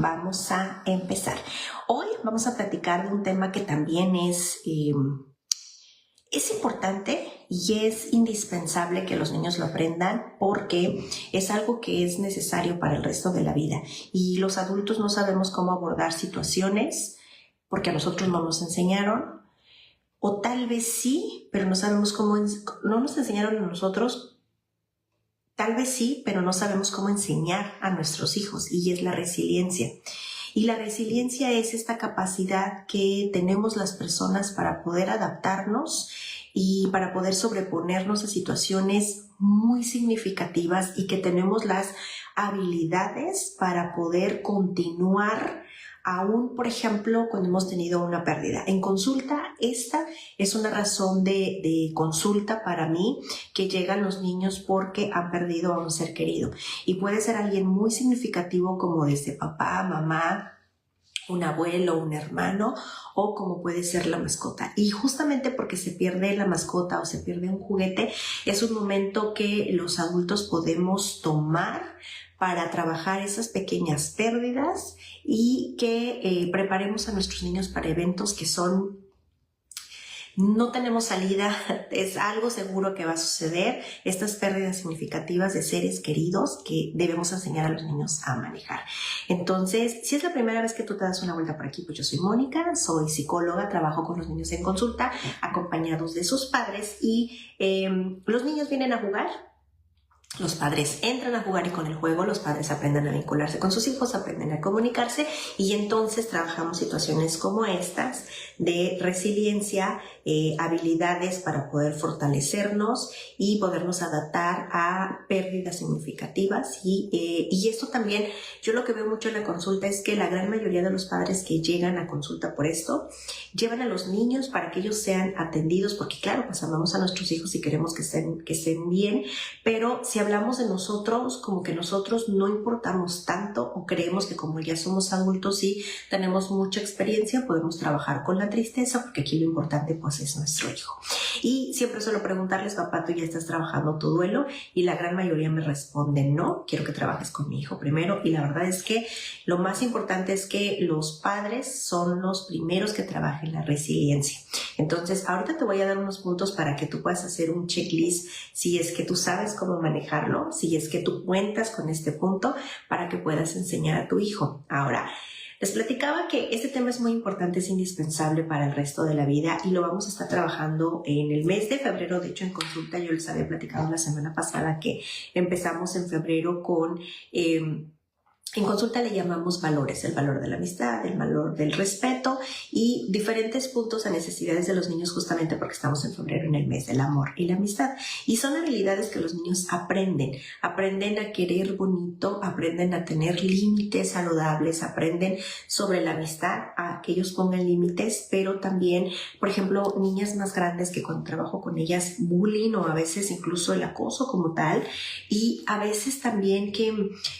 vamos a empezar. Hoy vamos a platicar de un tema que también es importante y es indispensable que los niños lo aprendan porque es algo que es necesario para el resto de la vida. Y los adultos no sabemos cómo abordar situaciones porque a nosotros no nos enseñaron. O tal vez sí, pero no sabemos cómo, no nos enseñaron a nosotros, tal vez sí, pero no sabemos cómo enseñar a nuestros hijos, y es la resiliencia. Y la resiliencia es esta capacidad que tenemos las personas para poder adaptarnos y para poder sobreponernos a situaciones muy significativas y que tenemos las habilidades para poder continuar aún, por ejemplo, cuando hemos tenido una pérdida. En consulta, esta es una razón de consulta para mí, que llegan los niños porque han perdido a un ser querido. Y puede ser alguien muy significativo como desde papá, mamá, un abuelo, un hermano, o como puede ser la mascota. Y justamente porque se pierde la mascota o se pierde un juguete, es un momento que los adultos podemos tomar para trabajar esas pequeñas pérdidas y que preparemos a nuestros niños para eventos que son, no tenemos salida, es algo seguro que va a suceder, estas pérdidas significativas de seres queridos que debemos enseñar a los niños a manejar. Entonces, si es la primera vez que tú te das una vuelta por aquí, pues yo soy Mónica, soy psicóloga, trabajo con los niños en consulta, acompañados de sus padres, y los niños vienen a jugar. Los padres entran a jugar y con el juego los padres aprenden a vincularse con sus hijos, aprenden a comunicarse, y entonces trabajamos situaciones como estas de resiliencia, habilidades para poder fortalecernos y podernos adaptar a pérdidas significativas. Y esto también, yo lo que veo mucho en la consulta es que la gran mayoría de los padres que llegan a consulta por esto, llevan a los niños para que ellos sean atendidos, porque claro, pues amamos a nuestros hijos y queremos que estén bien, pero si hablamos de nosotros, como que nosotros no importamos tanto, o creemos que como ya somos adultos y tenemos mucha experiencia, podemos trabajar con la tristeza, porque aquí lo importante pues es nuestro hijo. Y siempre suelo preguntarles: papá, ¿tú ya estás trabajando tu duelo? Y la gran mayoría me responden: no, quiero que trabajes con mi hijo primero. Y la verdad es que lo más importante es que los padres son los primeros que trabajen la resiliencia. Entonces, ahorita te voy a dar unos puntos para que tú puedas hacer un checklist, si es que tú sabes cómo manejarlo, si es que tú cuentas con este punto, para que puedas enseñar a tu hijo. Ahora, les platicaba que este tema es muy importante, es indispensable para el resto de la vida, y lo vamos a estar trabajando en el mes de febrero. De hecho, en consulta yo les había platicado la semana pasada que empezamos en febrero con... en consulta le llamamos valores: el valor de la amistad, el valor del respeto y diferentes puntos a necesidades de los niños, justamente porque estamos en febrero, en el mes del amor y la amistad. Y son habilidades que los niños aprenden a querer bonito, aprenden a tener límites saludables, aprenden sobre la amistad, a que ellos pongan límites, pero también, por ejemplo, niñas más grandes que cuando trabajo con ellas, bullying o a veces incluso el acoso como tal, y a veces también que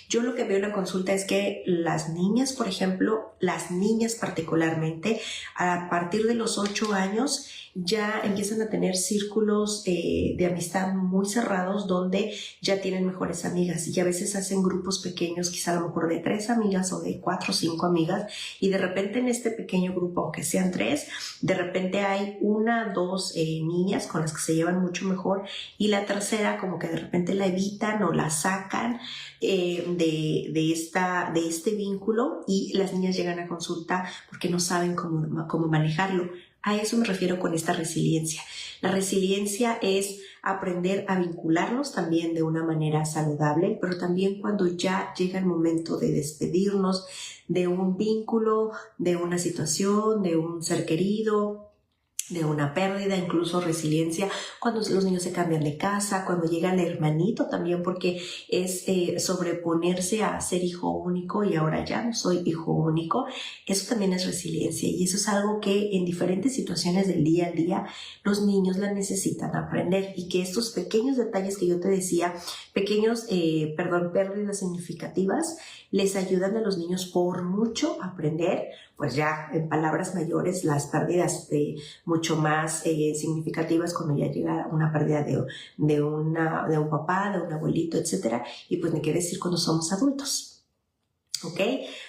yo lo que veo en la consulta es que las niñas, por ejemplo, las niñas particularmente, a partir de los 8 años ya empiezan a tener círculos de amistad muy cerrados, donde ya tienen mejores amigas, y a veces hacen grupos pequeños, quizá a lo mejor de 3 amigas o de 4 o 5 amigas, y de repente en este pequeño grupo, aunque sean 3, de repente hay 1, 2 niñas con las que se llevan mucho mejor, y la tercera como que de repente la evitan o la sacan de este vínculo, y las niñas llegan a consulta porque no saben cómo manejarlo. A eso me refiero con esta resiliencia. La resiliencia es aprender a vincularnos también de una manera saludable, pero también cuando ya llega el momento de despedirnos de un vínculo, de una situación, de un ser querido, de una pérdida, incluso resiliencia cuando los niños se cambian de casa, cuando llega el hermanito también, porque es sobreponerse a ser hijo único y ahora ya no soy hijo único. Eso también es resiliencia, y eso es algo que en diferentes situaciones del día a día los niños la necesitan aprender, y que estos pequeños detalles que yo te decía, pérdidas significativas, les ayudan a los niños por mucho a aprender, pues ya en palabras mayores, las pérdidas mucho más significativas, cuando ya llega una pérdida de un papá, de un abuelito, etcétera, y pues ni qué decir cuando somos adultos. ¿Ok?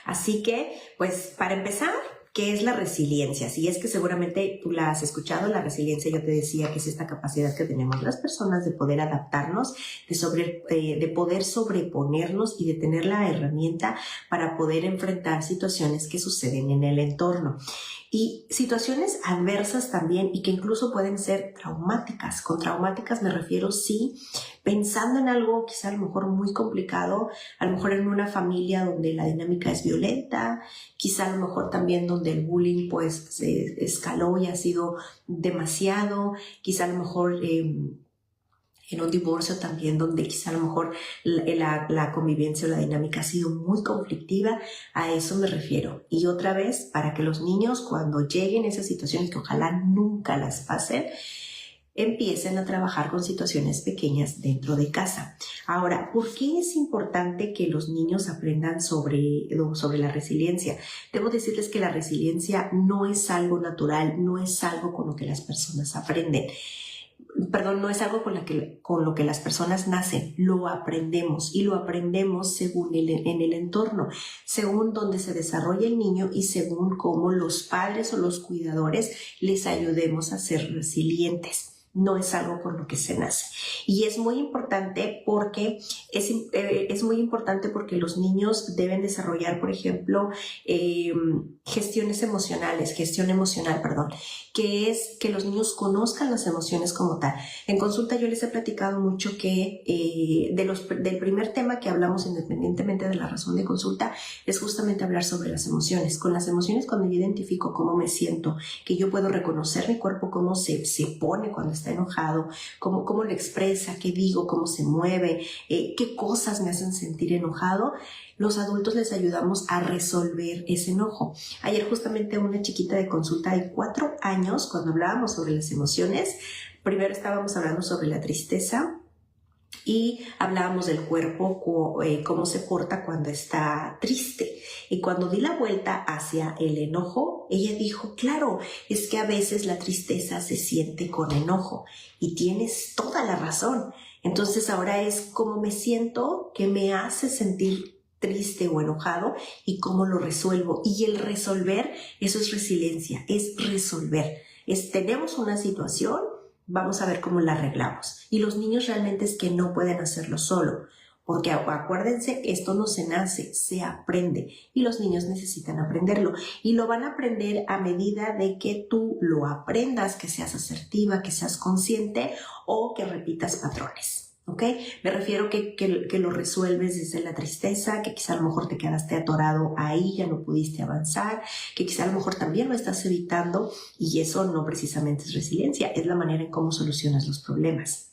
Así que, pues, para empezar, ¿qué es la resiliencia? Si es que seguramente tú la has escuchado, la resiliencia yo te decía que es esta capacidad que tenemos las personas de poder adaptarnos, de poder sobreponernos y de tener la herramienta para poder enfrentar situaciones que suceden en el entorno. Y situaciones adversas también y que incluso pueden ser traumáticas. Con traumáticas me refiero, sí, pensando en algo quizá a lo mejor muy complicado, a lo mejor en una familia donde la dinámica es violenta, quizá a lo mejor también donde el bullying pues se escaló y ha sido demasiado, quizá a lo mejor en un divorcio también donde quizá a lo mejor la convivencia o la dinámica ha sido muy conflictiva, a eso me refiero. Y otra vez, para que los niños cuando lleguen a esas situaciones que ojalá nunca las pasen, empiecen a trabajar con situaciones pequeñas dentro de casa. Ahora, ¿por qué es importante que los niños aprendan sobre la resiliencia? Debo decirles que la resiliencia no es algo natural, no es algo con lo que las personas aprenden. Perdón, no es algo con lo que las personas nacen, lo aprendemos y lo aprendemos según en el entorno, según donde se desarrolla el niño y según cómo los padres o los cuidadores les ayudemos a ser resilientes. No es algo con lo que se nace. Y es muy importante porque los niños deben desarrollar, por ejemplo, gestión emocional, que es que los niños conozcan las emociones como tal. En consulta yo les he platicado mucho que del primer tema que hablamos, independientemente de la razón de consulta, es justamente hablar sobre las emociones. Con las emociones, cuando yo identifico cómo me siento, que yo puedo reconocer mi cuerpo, cómo se pone cuando está enojado, cómo lo expresa, qué digo, cómo se mueve, qué cosas me hacen sentir enojado, los adultos les ayudamos a resolver ese enojo. Ayer justamente una chiquita de consulta de 4 años, cuando hablábamos sobre las emociones, primero estábamos hablando sobre la tristeza y hablábamos del cuerpo, cómo se porta cuando está triste. Y cuando di la vuelta hacia el enojo, ella dijo, claro, es que a veces la tristeza se siente con enojo y tienes toda la razón. Entonces ahora es cómo me siento, qué me hace sentir triste o enojado y cómo lo resuelvo. Y el resolver, eso es resiliencia, es resolver. Tenemos una situación, vamos a ver cómo la arreglamos. Y los niños realmente es que no pueden hacerlo solo, porque acuérdense, esto no se nace, se aprende y los niños necesitan aprenderlo y lo van a aprender a medida de que tú lo aprendas, que seas asertiva, que seas consciente o que repitas patrones. ¿Ok? Me refiero que lo resuelves desde la tristeza, que quizá a lo mejor te quedaste atorado ahí, ya no pudiste avanzar, que quizá a lo mejor también lo estás evitando y eso no precisamente es resiliencia, es la manera en cómo solucionas los problemas.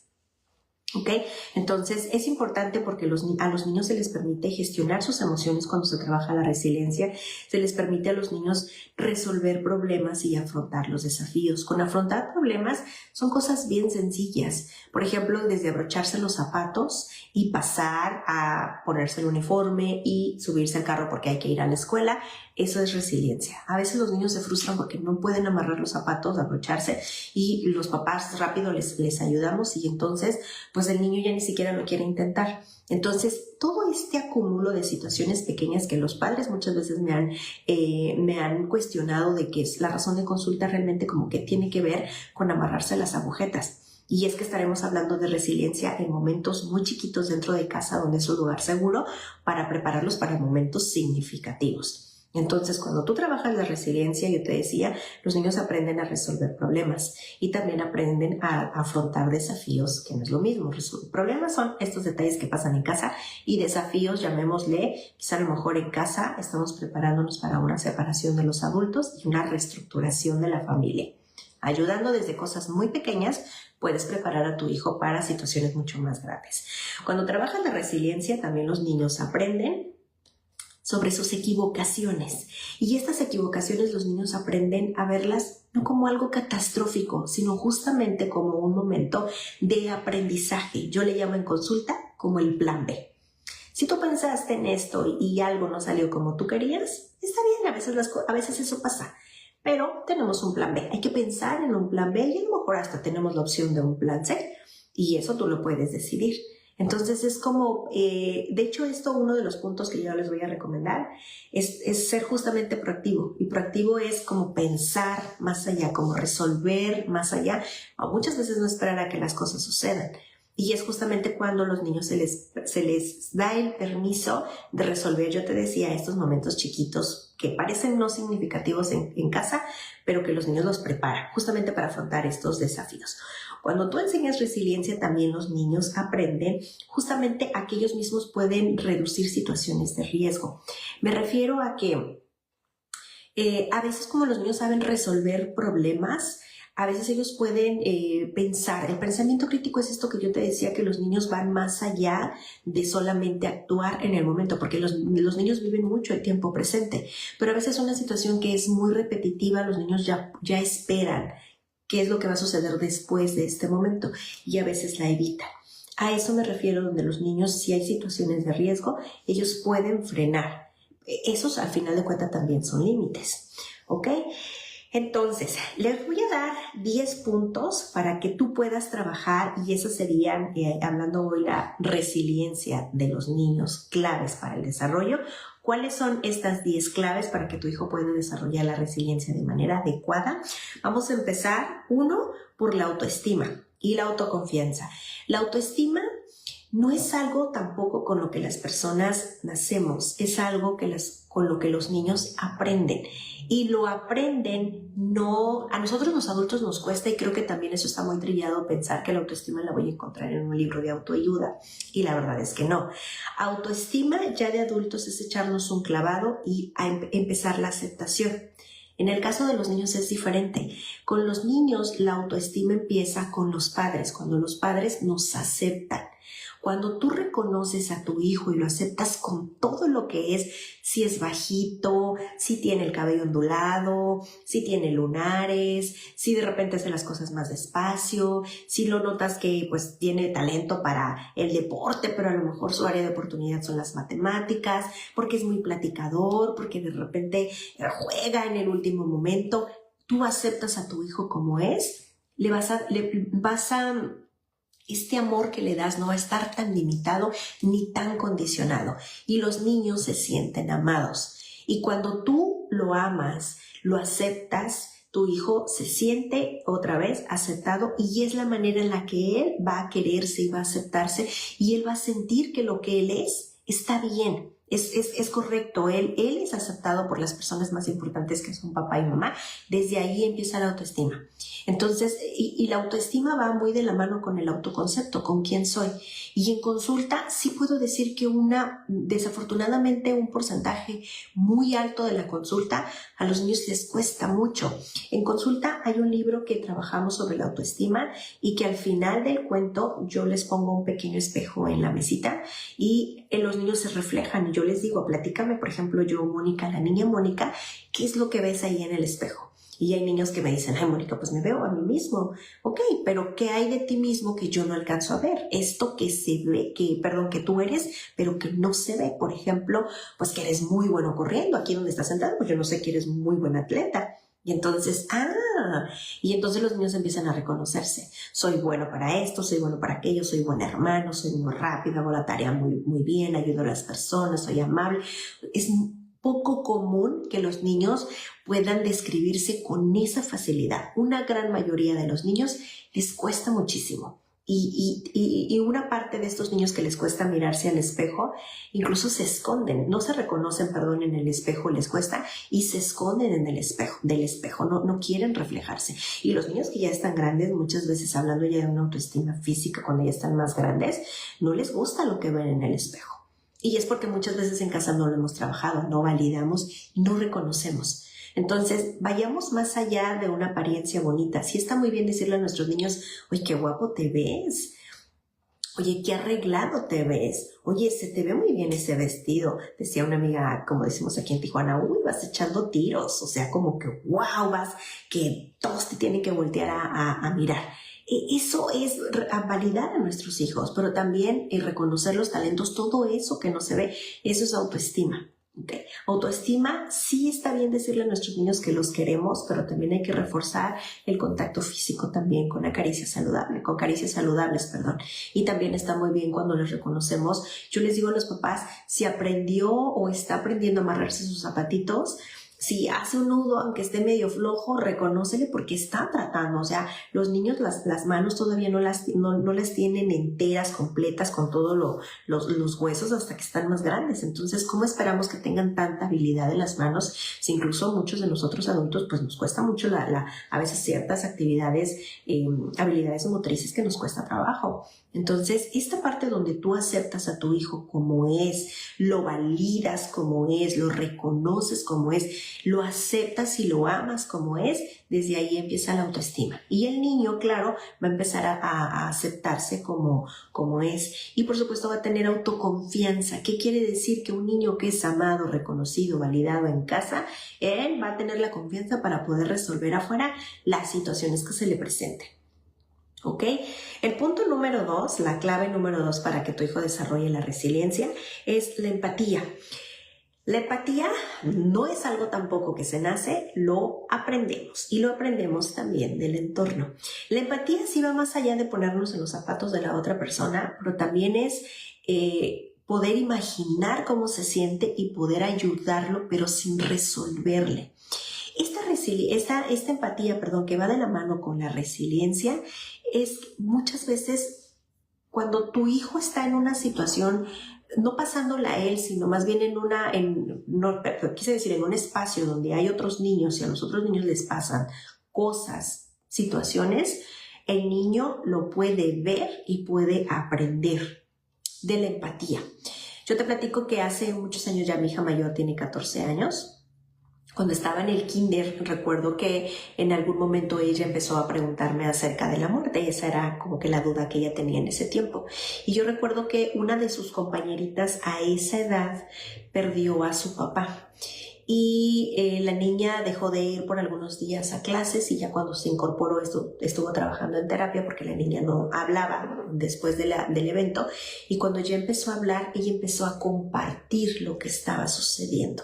¿Ok? Entonces es importante porque a los niños se les permite gestionar sus emociones cuando se trabaja la resiliencia, se les permite a los niños resolver problemas y afrontar los desafíos. Con afrontar problemas son cosas bien sencillas, por ejemplo, desde abrocharse los zapatos y pasar a ponerse el uniforme y subirse al carro porque hay que ir a la escuela. Eso es resiliencia. A veces los niños se frustran porque no pueden amarrar los zapatos, abrocharse y los papás rápido les ayudamos y entonces pues el niño ya ni siquiera lo quiere intentar. Entonces todo este acúmulo de situaciones pequeñas que los padres muchas veces me han cuestionado de que es la razón de consulta realmente como que tiene que ver con amarrarse las agujetas. Y es que estaremos hablando de resiliencia en momentos muy chiquitos dentro de casa donde es un lugar seguro para prepararlos para momentos significativos. Entonces, cuando tú trabajas la resiliencia, yo te decía, los niños aprenden a resolver problemas y también aprenden a afrontar desafíos, que no es lo mismo. Problemas son estos detalles que pasan en casa y desafíos, llamémosle, quizá a lo mejor en casa estamos preparándonos para una separación de los adultos y una reestructuración de la familia. Ayudando desde cosas muy pequeñas, puedes preparar a tu hijo para situaciones mucho más grandes. Cuando trabajas la resiliencia, también los niños aprenden sobre sus equivocaciones. Y estas equivocaciones los niños aprenden a verlas no como algo catastrófico, sino justamente como un momento de aprendizaje. Yo le llamo en consulta como el plan B. Si tú pensaste en esto y algo no salió como tú querías, está bien, a veces eso pasa. Pero tenemos un plan B. Hay que pensar en un plan B y a lo mejor hasta tenemos la opción de un plan C. Y eso tú lo puedes decidir. Entonces es como, de hecho esto, uno de los puntos que yo les voy a recomendar es ser justamente proactivo. Y proactivo es como pensar más allá, como resolver más allá, o muchas veces no esperar a que las cosas sucedan. Y es justamente cuando a los niños se les da el permiso de resolver, yo te decía, estos momentos chiquitos que parecen no significativos en casa, pero que los niños los preparan justamente para afrontar estos desafíos. Cuando tú enseñas resiliencia, también los niños aprenden justamente a que ellos mismos pueden reducir situaciones de riesgo. Me refiero a que a veces como los niños saben resolver problemas, a veces ellos pueden pensar. El pensamiento crítico es esto que yo te decía, que los niños van más allá de solamente actuar en el momento, porque los niños viven mucho el tiempo presente, pero a veces una situación que es muy repetitiva, los niños ya esperan qué es lo que va a suceder después de este momento y a veces la evitan. A eso me refiero, donde los niños, si hay situaciones de riesgo, ellos pueden frenar. Esos al final de cuentas también son límites, ¿ok? Entonces, les voy a dar 10 puntos para que tú puedas trabajar, y esas serían, hablando hoy, la resiliencia de los niños, claves para el desarrollo. ¿Cuáles son estas 10 claves para que tu hijo pueda desarrollar la resiliencia de manera adecuada? Vamos a empezar, uno, por la autoestima y la autoconfianza. La autoestima no es algo tampoco con lo que las personas nacemos, es algo con lo que los niños aprenden. Y lo aprenden, no, a nosotros los adultos nos cuesta, y creo que también eso está muy trillado, pensar que la autoestima la voy a encontrar en un libro de autoayuda, y la verdad es que no. Autoestima ya de adultos es echarnos un clavado y empezar la aceptación. En el caso de los niños es diferente. Con los niños la autoestima empieza con los padres, cuando los padres nos aceptan. Cuando tú reconoces a tu hijo y lo aceptas con todo lo que es, si es bajito, si tiene el cabello ondulado, si tiene lunares, si de repente hace las cosas más despacio, si lo notas que pues tiene talento para el deporte, pero a lo mejor su área de oportunidad son las matemáticas, porque es muy platicador, porque de repente juega en el último momento, tú aceptas a tu hijo como es, este amor que le das no va a estar tan limitado ni tan condicionado, y los niños se sienten amados. Y cuando tú lo amas, lo aceptas, tu hijo se siente otra vez aceptado, y es la manera en la que él va a quererse y va a aceptarse, y él va a sentir que lo que él es está bien. Es correcto, él es aceptado por las personas más importantes, que son papá y mamá. Desde ahí empieza la autoestima. Entonces, y la autoestima va muy de la mano con el autoconcepto, con quién soy. Y en consulta sí puedo decir que desafortunadamente un porcentaje muy alto de la consulta a los niños les cuesta mucho. En consulta hay un libro que trabajamos sobre la autoestima, y que al final del cuento yo les pongo un pequeño espejo en la mesita, y los niños se reflejan, y yo les digo, platícame, por ejemplo, yo, Mónica, la niña Mónica, ¿qué es lo que ves ahí en el espejo? Y hay niños que me dicen, ay, Mónica, pues me veo a mí mismo. Ok, pero ¿qué hay de ti mismo que yo no alcanzo a ver? Esto que se ve, que tú eres, pero que no se ve. Por ejemplo, pues que eres muy bueno corriendo. Aquí donde estás sentado, pues yo no sé, que eres muy buen atleta. Y entonces, los niños empiezan a reconocerse. Soy bueno para esto, soy bueno para aquello, soy buen hermano, soy muy rápido, hago la tarea muy, muy bien, ayudo a las personas, soy amable. Es poco común que los niños puedan describirse con esa facilidad. Una gran mayoría de los niños les cuesta muchísimo. Y una parte de estos niños que les cuesta mirarse al espejo, incluso se esconden, no se reconocen, en el espejo, les cuesta, y se esconden en el espejo, no quieren reflejarse. Y los niños que ya están grandes, muchas veces hablando ya de una autoestima física, cuando ya están más grandes, no les gusta lo que ven en el espejo. Y es porque muchas veces en casa no lo hemos trabajado, no validamos y no reconocemos. Entonces, vayamos más allá de una apariencia bonita. Sí está muy bien decirle a nuestros niños, oye, qué guapo te ves. Oye, qué arreglado te ves. Oye, se te ve muy bien ese vestido. Decía una amiga, como decimos aquí en Tijuana, uy, vas echando tiros. O sea, como que wow, que todos te tienen que voltear a mirar. Eso es validar a nuestros hijos, pero también reconocer los talentos, todo eso que no se ve, eso es autoestima. Okay. Autoestima, sí está bien decirle a nuestros niños que los queremos, pero también hay que reforzar el contacto físico también con caricias saludables, perdón. Y también está muy bien cuando les reconocemos. Yo les digo a los papás, si aprendió o está aprendiendo a amarrarse sus zapatitos, si hace un nudo, aunque esté medio flojo, reconócele porque está tratando. O sea, los niños las manos todavía no las tienen enteras, completas, con todos los huesos hasta que están más grandes. Entonces, ¿cómo esperamos que tengan tanta habilidad en las manos? Si incluso muchos de nosotros adultos, pues nos cuesta mucho a veces ciertas actividades, habilidades motrices que nos cuesta trabajo. Entonces, esta parte donde tú aceptas a tu hijo como es, lo validas como es, lo reconoces como es, lo aceptas y lo amas como es, desde ahí empieza la autoestima. Y el niño, claro, va a empezar a aceptarse como es. Y por supuesto va a tener autoconfianza. ¿Qué quiere decir? Que un niño que es amado, reconocido, validado en casa, él va a tener la confianza para poder resolver afuera las situaciones que se le presenten. ¿Ok? El punto número 2, la clave número 2 para que tu hijo desarrolle la resiliencia es la empatía. La empatía no es algo tampoco que se nace, lo aprendemos y lo aprendemos también del entorno. La empatía sí va más allá de ponernos en los zapatos de la otra persona, pero también es poder imaginar cómo se siente y poder ayudarlo, pero sin resolverle. Esta empatía, que va de la mano con la resiliencia, es muchas veces cuando tu hijo está en una situación, no pasándola a él, sino más bien en un espacio donde hay otros niños y a los otros niños les pasan cosas, situaciones, el niño lo puede ver y puede aprender de la empatía. Yo te platico que hace muchos años, ya mi hija mayor tiene 14 años, cuando estaba en el kinder, recuerdo que en algún momento ella empezó a preguntarme acerca de la muerte. Esa era como que la duda que ella tenía en ese tiempo. Y yo recuerdo que una de sus compañeritas a esa edad perdió a su papá. Y la niña dejó de ir por algunos días a clases y ya cuando se incorporó estuvo trabajando en terapia porque la niña no hablaba después del evento, y cuando ya empezó a hablar, ella empezó a compartir lo que estaba sucediendo.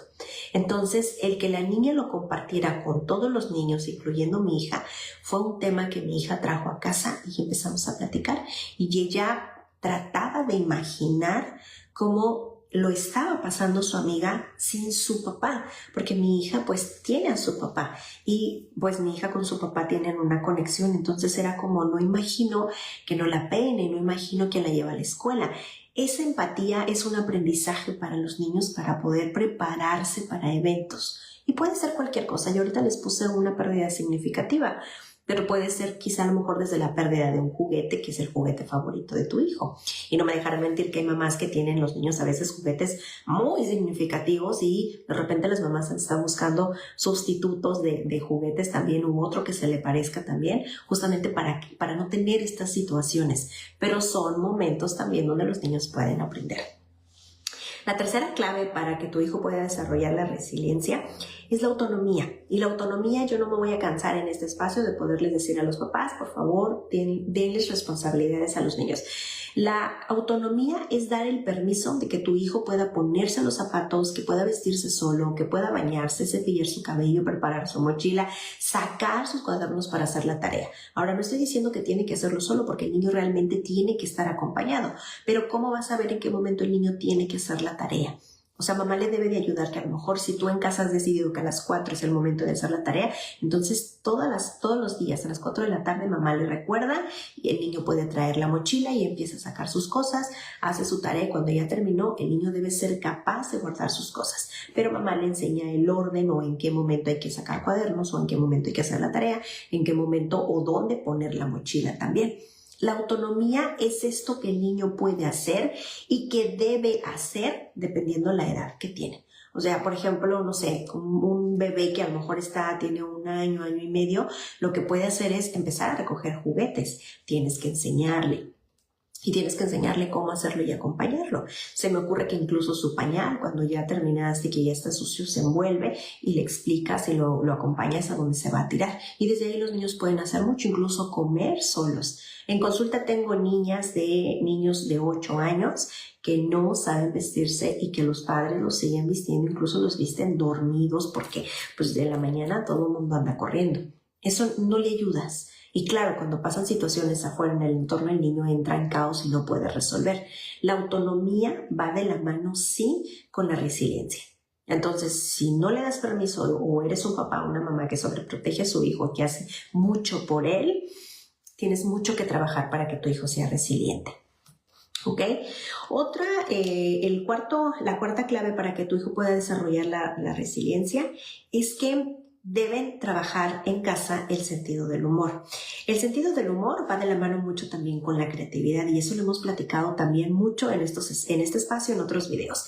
Entonces, el que la niña lo compartiera con todos los niños, incluyendo mi hija, fue un tema que mi hija trajo a casa y empezamos a platicar, y ella trataba de imaginar cómo lo estaba pasando su amiga sin su papá, porque mi hija pues tiene a su papá y pues mi hija con su papá tienen una conexión. Entonces era como, no imagino que no la pene, no imagino que la lleva a la escuela. Esa empatía es un aprendizaje para los niños para poder prepararse para eventos, y puede ser cualquier cosa. Yo ahorita les puse una pérdida significativa, pero puede ser quizá a lo mejor desde la pérdida de un juguete, que es el juguete favorito de tu hijo. Y no me dejarán mentir que hay mamás que tienen los niños a veces juguetes muy significativos y de repente las mamás están buscando sustitutos de juguetes también, u otro que se le parezca también, justamente para no tener estas situaciones. Pero son momentos también donde los niños pueden aprender. La tercera clave para que tu hijo pueda desarrollar la resiliencia es la autonomía. Y la autonomía, yo no me voy a cansar en este espacio de poderles decir a los papás, por favor, denles responsabilidades a los niños. La autonomía es dar el permiso de que tu hijo pueda ponerse los zapatos, que pueda vestirse solo, que pueda bañarse, cepillar su cabello, preparar su mochila, sacar sus cuadernos para hacer la tarea. Ahora, no estoy diciendo que tiene que hacerlo solo, porque el niño realmente tiene que estar acompañado. Pero ¿cómo vas a ver en qué momento el niño tiene que hacer la tarea? O sea, mamá le debe de ayudar, que a lo mejor si tú en casa has decidido que a las 4 es el momento de hacer la tarea, entonces todos los días a las 4 de la tarde mamá le recuerda y el niño puede traer la mochila y empieza a sacar sus cosas, hace su tarea y cuando ya terminó, el niño debe ser capaz de guardar sus cosas. Pero mamá le enseña el orden o en qué momento hay que sacar cuadernos o en qué momento hay que hacer la tarea, en qué momento o dónde poner la mochila también. La autonomía es esto que el niño puede hacer y que debe hacer dependiendo la edad que tiene. O sea, por ejemplo, no sé, un bebé que a lo mejor tiene un año, año y medio, lo que puede hacer es empezar a recoger juguetes. Tienes que enseñarle. y tienes que enseñarle cómo hacerlo y acompañarlo. Se me ocurre que incluso su pañal, cuando ya terminaste, que ya está sucio, se envuelve y le explicas y lo acompañas a donde se va a tirar. Y desde ahí los niños pueden hacer mucho, incluso comer solos. En consulta tengo niños de 8 años que no saben vestirse y que los padres los siguen vistiendo, incluso los visten dormidos porque pues de la mañana todo el mundo anda corriendo. Eso no le ayudas. Y claro, cuando pasan situaciones afuera en el entorno, el niño entra en caos y no puede resolver. La autonomía va de la mano, sí, con la resiliencia. Entonces, si no le das permiso o eres un papá o una mamá que sobreprotege a su hijo, que hace mucho por él, tienes mucho que trabajar para que tu hijo sea resiliente. ¿Ok? La cuarta clave para que tu hijo pueda desarrollar la resiliencia es que deben trabajar en casa el sentido del humor. El sentido del humor va de la mano mucho también con la creatividad y eso lo hemos platicado también mucho en este espacio, en otros videos.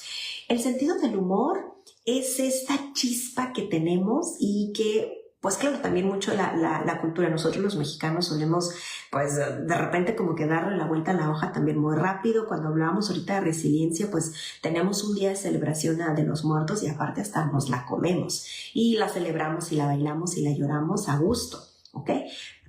El sentido del humor es esta chispa que tenemos y que, pues claro, también mucho la cultura. Nosotros los mexicanos solemos, pues de repente como que darle la vuelta a la hoja también muy rápido. Cuando hablábamos ahorita de resiliencia, pues tenemos un día de celebración de los muertos y aparte hasta nos la comemos y la celebramos y la bailamos y la lloramos a gusto, ¿ok?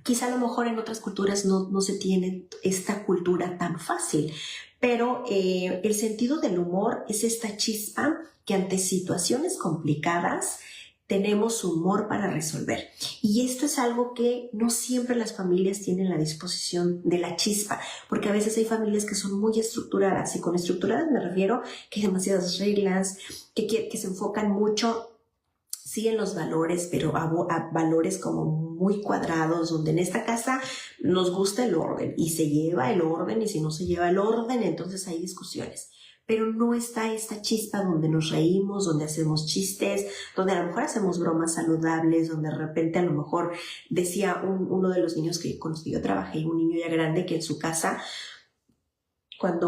Quizá a lo mejor en otras culturas no se tiene esta cultura tan fácil, pero el sentido del humor es esta chispa que ante situaciones complicadas tenemos humor para resolver. Y esto es algo que no siempre las familias tienen la disposición de la chispa, porque a veces hay familias que son muy estructuradas, y con estructuradas me refiero que hay demasiadas reglas, que se enfocan mucho, sí, en los valores, pero a valores como muy cuadrados, donde en esta casa nos gusta el orden y se lleva el orden, y si no se lleva el orden, entonces hay discusiones. Pero no está esta chispa donde nos reímos, donde hacemos chistes, donde a lo mejor hacemos bromas saludables, donde de repente a lo mejor decía uno de los niños con los que yo trabajé, un niño ya grande, que en su casa, por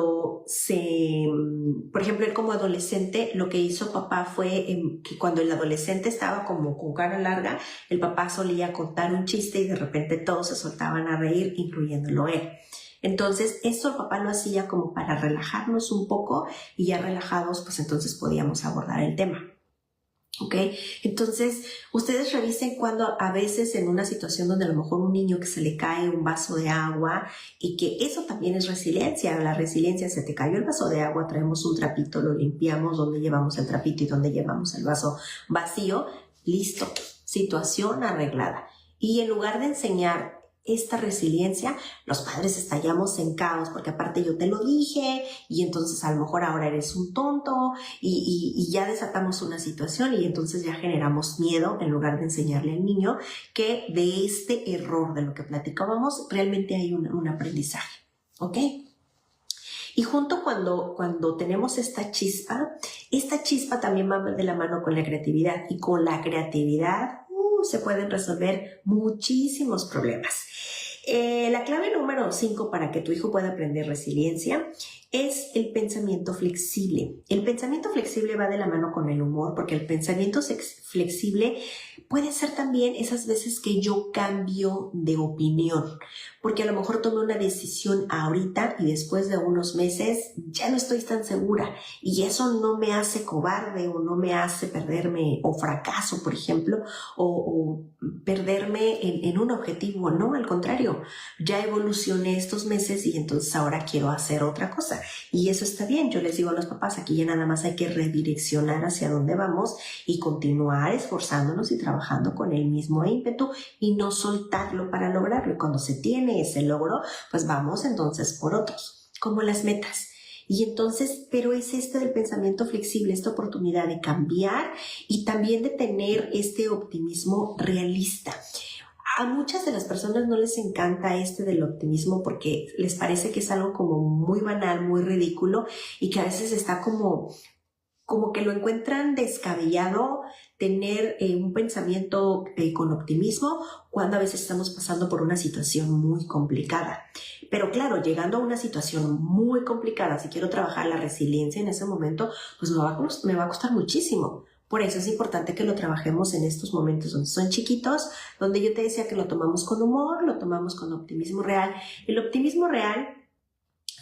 ejemplo, él como adolescente, lo que hizo papá fue que cuando el adolescente estaba como con cara larga, el papá solía contar un chiste y de repente todos se soltaban a reír, incluyéndolo él. Entonces, esto el papá lo hacía como para relajarnos un poco y ya relajados, pues entonces podíamos abordar el tema. ¿Ok? Entonces, ustedes revisen cuando a veces en una situación donde a lo mejor un niño que se le cae un vaso de agua y que eso también es resiliencia. La resiliencia, se te cayó el vaso de agua, traemos un trapito, lo limpiamos, donde llevamos el trapito y donde llevamos el vaso vacío, listo, situación arreglada. Y en lugar de enseñar esta resiliencia, los padres estallamos en caos porque aparte yo te lo dije y entonces a lo mejor ahora eres un tonto y ya desatamos una situación y entonces ya generamos miedo en lugar de enseñarle al niño que de este error de lo que platicábamos realmente hay un aprendizaje, ¿ok? Y junto cuando tenemos esta chispa también va de la mano con la creatividad y con la creatividad se pueden resolver muchísimos problemas. La clave número 5 para que tu hijo pueda aprender resiliencia es el pensamiento flexible. El pensamiento flexible va de la mano con el humor, porque el pensamiento flexible puede ser también esas veces que yo cambio de opinión, porque a lo mejor tomé una decisión ahorita y después de unos meses ya no estoy tan segura y eso no me hace cobarde o no me hace perderme o fracaso, por ejemplo, o perderme en un objetivo. No, al contrario, ya evolucioné estos meses y entonces ahora quiero hacer otra cosa y eso está bien. Yo les digo a los papás, aquí ya nada más hay que redireccionar hacia dónde vamos y continuar esforzándonos y trabajando con el mismo ímpetu y no soltarlo para lograrlo. Y cuando se tiene ese logro, pues vamos entonces por otros, como las metas. Y entonces, pero es esto del pensamiento flexible, esta oportunidad de cambiar y también de tener este optimismo realista. A muchas de las personas no les encanta del optimismo porque les parece que es algo como muy banal, muy ridículo y que a veces está como que lo encuentran descabellado tener un pensamiento con optimismo cuando a veces estamos pasando por una situación muy complicada. Pero claro, llegando a una situación muy complicada, si quiero trabajar la resiliencia en ese momento, pues me va a costar muchísimo. Por eso es importante que lo trabajemos en estos momentos donde son chiquitos, donde yo te decía que lo tomamos con humor, lo tomamos con optimismo real. El optimismo real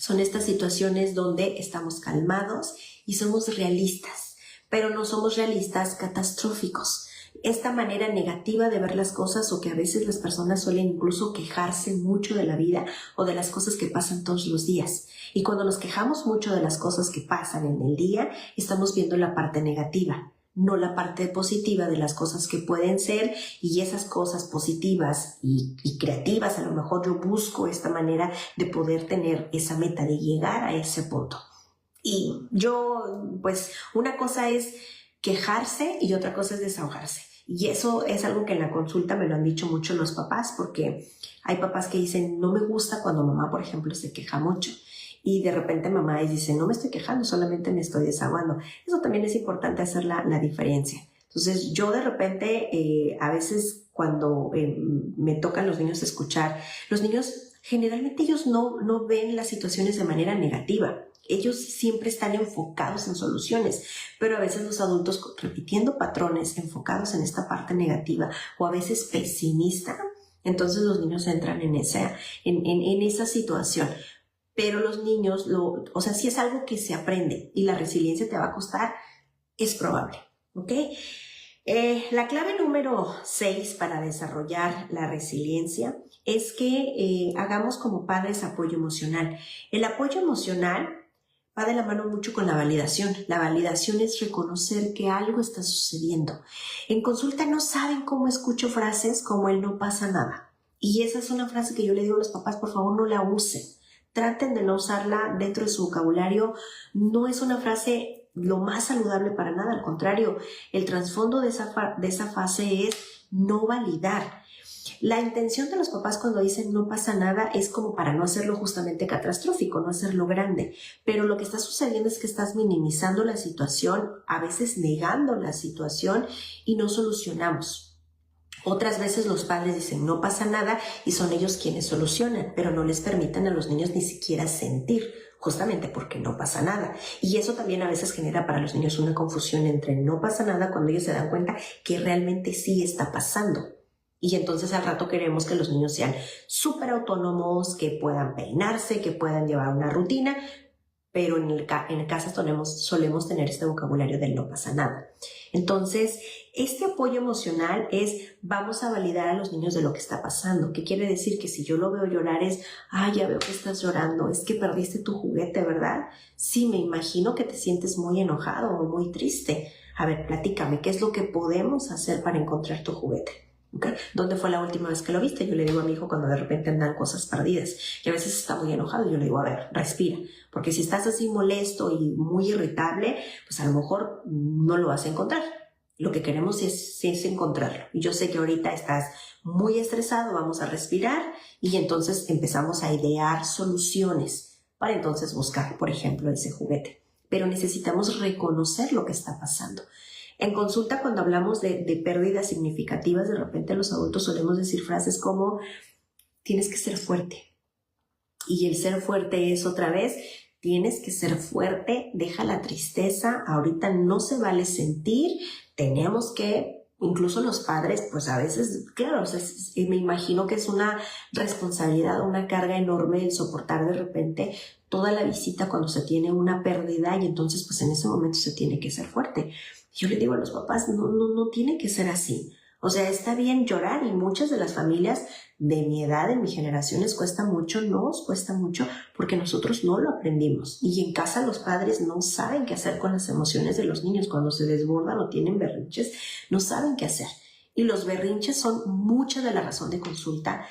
Son estas situaciones donde estamos calmados y somos realistas, pero no somos realistas catastróficos. Esta manera negativa de ver las cosas, o que a veces las personas suelen incluso quejarse mucho de la vida o de las cosas que pasan todos los días. Y cuando nos quejamos mucho de las cosas que pasan en el día, estamos viendo la parte negativa, no la parte positiva de las cosas que pueden ser, y esas cosas positivas y creativas. A lo mejor yo busco esta manera de poder tener esa meta, de llegar a ese punto. Y yo, pues, una cosa es quejarse y otra cosa es desahogarse. Y eso es algo que en la consulta me lo han dicho mucho los papás, porque hay papás que dicen, no me gusta cuando mamá, por ejemplo, se queja mucho. Y de repente mamá dice, no me estoy quejando, solamente me estoy desahogando. Eso también es importante hacer la diferencia. Entonces yo de repente, a veces cuando me tocan los niños escuchar, los niños generalmente ellos no ven las situaciones de manera negativa. Ellos siempre están enfocados en soluciones, pero a veces los adultos, repitiendo patrones enfocados en esta parte negativa o a veces pesimista, entonces los niños entran en esa situación. Pero los niños, o sea, si es algo que se aprende y la resiliencia te va a costar, es probable, ¿ok? La clave número 6 para desarrollar la resiliencia es que hagamos como padres apoyo emocional. El apoyo emocional va de la mano mucho con la validación. La validación es reconocer que algo está sucediendo. En consulta no saben cómo escucho frases como el no pasa nada. Y esa es una frase que yo le digo a los papás, por favor no la usen. Traten de no usarla dentro de su vocabulario. No es una frase lo más saludable para nada. Al contrario, el trasfondo de esa fase es no validar. La intención de los papás cuando dicen no pasa nada es como para no hacerlo justamente catastrófico, no hacerlo grande. Pero lo que está sucediendo es que estás minimizando la situación, a veces negando la situación, y no solucionamos. Otras veces los padres dicen no pasa nada y son ellos quienes solucionan, pero no les permiten a los niños ni siquiera sentir, justamente porque no pasa nada. Y eso también a veces genera para los niños una confusión entre no pasa nada cuando ellos se dan cuenta que realmente sí está pasando. Y entonces al rato queremos que los niños sean súper autónomos, que puedan peinarse, que puedan llevar una rutina, pero en casa solemos tener este vocabulario del no pasa nada. Entonces, este apoyo emocional es, vamos a validar a los niños de lo que está pasando. ¿Qué quiere decir? Que si yo lo veo llorar es, ya veo que estás llorando, es que perdiste tu juguete, ¿verdad? Sí, me imagino que te sientes muy enojado o muy triste. A ver, platícame, ¿qué es lo que podemos hacer para encontrar tu juguete? ¿Okay? ¿Dónde fue la última vez que lo viste? Yo le digo a mi hijo cuando de repente andan cosas perdidas y a veces está muy enojado, yo le digo, a ver, respira, porque si estás así molesto y muy irritable, pues a lo mejor no lo vas a encontrar. Lo que queremos es encontrarlo. Y yo sé que ahorita estás muy estresado, vamos a respirar y entonces empezamos a idear soluciones para entonces buscar, por ejemplo, ese juguete. Pero necesitamos reconocer lo que está pasando. En consulta, cuando hablamos de pérdidas significativas, de repente los adultos solemos decir frases como, tienes que ser fuerte. Y el ser fuerte es otra vez, tienes que ser fuerte, deja la tristeza, ahorita no se vale sentir, tenemos que, incluso los padres, pues a veces, claro, me imagino que es una responsabilidad, una carga enorme el soportar de repente toda la visita cuando se tiene una pérdida y entonces pues en ese momento se tiene que ser fuerte. Yo le digo a los papás, no tiene que ser así. O sea, está bien llorar y muchas de las familias de mi edad, de mi generación, nos cuesta mucho porque nosotros no lo aprendimos. Y en casa los padres no saben qué hacer con las emociones de los niños. Cuando se desbordan o tienen berrinches, no saben qué hacer. Y los berrinches son mucha de la razón de consulta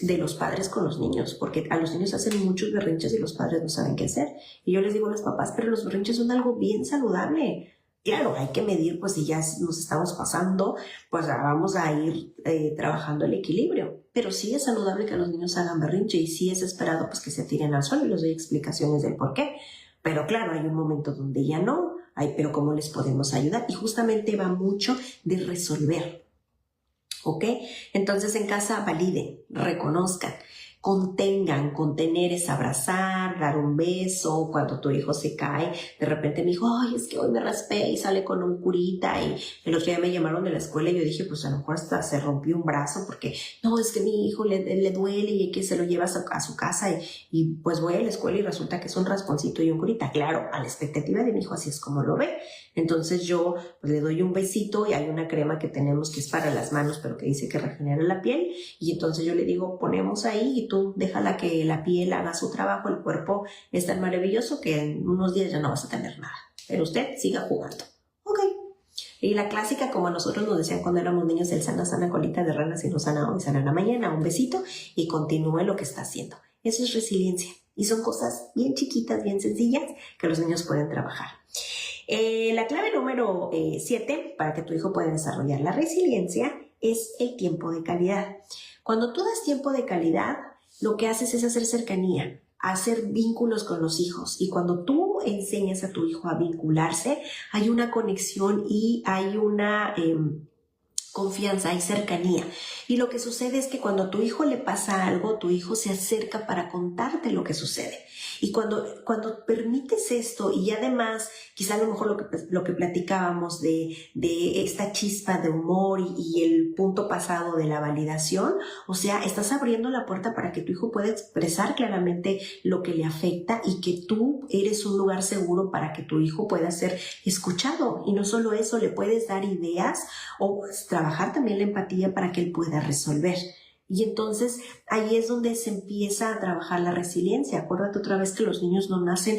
de los padres con los niños, porque a los niños hacen muchos berrinches y los padres no saben qué hacer. Y yo les digo a los papás, pero los berrinches son algo bien saludable. Claro, hay que medir, pues si ya nos estamos pasando, pues vamos a ir trabajando el equilibrio. Pero sí es saludable que los niños hagan berrinche y sí es esperado pues que se tiren al suelo y les doy explicaciones del por qué. Pero claro, hay un momento donde ya no, pero ¿cómo les podemos ayudar? Y justamente va mucho de resolver, ¿ok? Entonces en casa validen, reconozcan. contener es abrazar, dar un beso. Cuando tu hijo se cae, de repente me dijo, ay, es que hoy me raspé y sale con un curita, y el otro día me llamaron de la escuela y yo dije, pues a lo mejor hasta se rompió un brazo porque, no, es que mi hijo le duele y que se lo lleva a su casa y pues voy a la escuela y resulta que es un rasponcito y un curita. Claro, a la expectativa de mi hijo así es como lo ve. Entonces yo pues, le doy un besito y hay una crema que tenemos que es para las manos, pero que dice que regenera la piel, y entonces yo le digo, ponemos ahí y tú déjala que la piel haga su trabajo. El cuerpo es tan maravilloso que en unos días ya no vas a tener nada, pero usted siga jugando. Ok. Y la clásica, como a nosotros nos decían cuando éramos niños, el sana, sana colita de rana, si no sana hoy, sana la mañana, un besito y continúe lo que está haciendo. Eso es resiliencia y son cosas bien chiquitas, bien sencillas que los niños pueden trabajar. La clave número 7 para que tu hijo pueda desarrollar la resiliencia es el tiempo de calidad. Cuando tú das tiempo de calidad, lo que haces es hacer cercanía, hacer vínculos con los hijos, y cuando tú enseñas a tu hijo a vincularse, hay una conexión y hay una confianza, hay cercanía. Y lo que sucede es que cuando a tu hijo le pasa algo, tu hijo se acerca para contarte lo que sucede. Y cuando permites esto, y además, quizá a lo mejor lo que platicábamos de esta chispa de humor y el punto pasado de la validación, o sea, estás abriendo la puerta para que tu hijo pueda expresar claramente lo que le afecta y que tú eres un lugar seguro para que tu hijo pueda ser escuchado. Y no solo eso, le puedes dar ideas o trabajar también la empatía para que él pueda resolver. Y entonces ahí es donde se empieza a trabajar la resiliencia. Acuérdate otra vez que los niños no nacen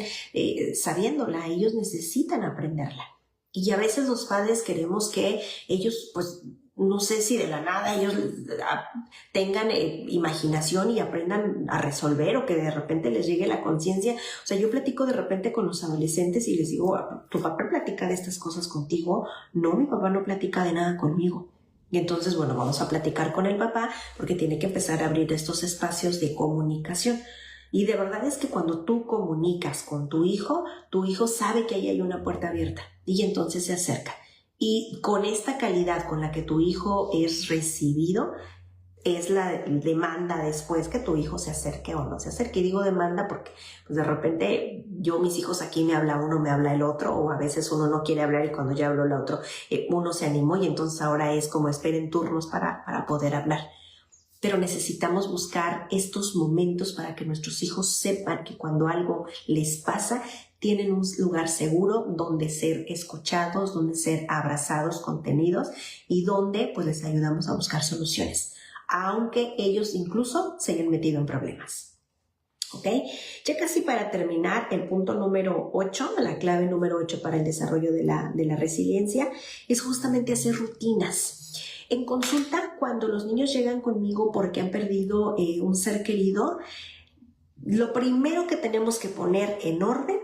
sabiéndola, ellos necesitan aprenderla. Y a veces los padres queremos que ellos, pues, no sé si de la nada ellos tengan imaginación y aprendan a resolver, o que de repente les llegue la conciencia. O sea, yo platico de repente con los adolescentes y les digo, ¿tu papá platica de estas cosas contigo? No, mi papá no platica de nada conmigo. Y entonces, bueno, vamos a platicar con el papá porque tiene que empezar a abrir estos espacios de comunicación. Y de verdad es que cuando tú comunicas con tu hijo sabe que ahí hay una puerta abierta y entonces se acerca. Y con esta calidad con la que tu hijo es recibido, es la demanda después que tu hijo se acerque o no se acerque. Y digo demanda porque pues de repente mis hijos aquí me habla uno, me habla el otro, o a veces uno no quiere hablar y cuando ya habló el otro, uno se animó y entonces ahora es como esperen turnos para poder hablar. Pero necesitamos buscar estos momentos para que nuestros hijos sepan que cuando algo les pasa, tienen un lugar seguro donde ser escuchados, donde ser abrazados, contenidos, y donde pues les ayudamos a buscar soluciones, aunque ellos incluso se hayan metido en problemas. ¿Ok? Ya casi para terminar, el punto número 8, la clave número 8 para el desarrollo de la resiliencia es justamente hacer rutinas. En consulta, cuando los niños llegan conmigo porque han perdido un ser querido, lo primero que tenemos que poner en orden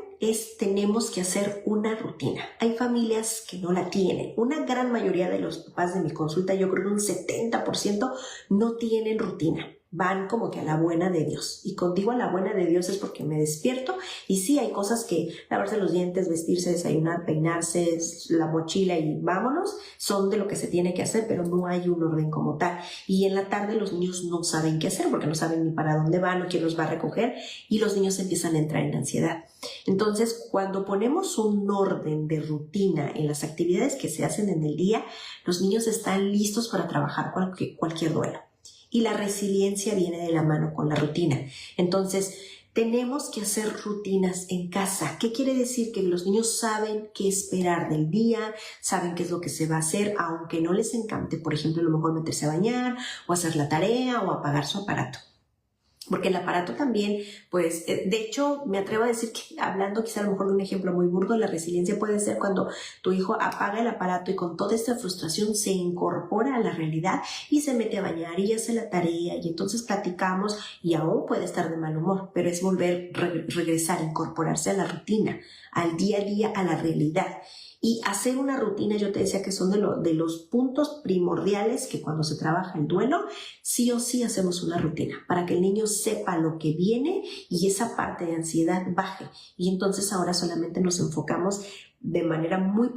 tenemos que hacer una rutina. Hay familias que no la tienen. Una gran mayoría de los papás de mi consulta, yo creo que un 70%, no tienen rutina. Van como que a la buena de Dios. Y cuando digo a la buena de Dios es porque me despierto y sí hay cosas que lavarse los dientes, vestirse, desayunar, peinarse, la mochila y vámonos, son de lo que se tiene que hacer, pero no hay un orden como tal. Y en la tarde los niños no saben qué hacer porque no saben ni para dónde van o quién los va a recoger, y los niños empiezan a entrar en ansiedad. Entonces, cuando ponemos un orden de rutina en las actividades que se hacen en el día, los niños están listos para trabajar cualquier duelo. Y la resiliencia viene de la mano con la rutina. Entonces, tenemos que hacer rutinas en casa. ¿Qué quiere decir? Que los niños saben qué esperar del día, saben qué es lo que se va a hacer, aunque no les encante, por ejemplo, a lo mejor meterse a bañar, o hacer la tarea, o apagar su aparato. Porque el aparato también, pues, de hecho, me atrevo a decir que, hablando quizá a lo mejor de un ejemplo muy burdo, la resiliencia puede ser cuando tu hijo apaga el aparato y con toda esta frustración se incorpora a la realidad y se mete a bañar y hace la tarea, y entonces platicamos y aún puede estar de mal humor, pero es regresar, incorporarse a la rutina, al día a día, a la realidad. Y hacer una rutina, yo te decía que son de los puntos primordiales que cuando se trabaja el duelo, sí o sí hacemos una rutina para que el niño sepa lo que viene y esa parte de ansiedad baje. Y entonces ahora solamente nos enfocamos de manera muy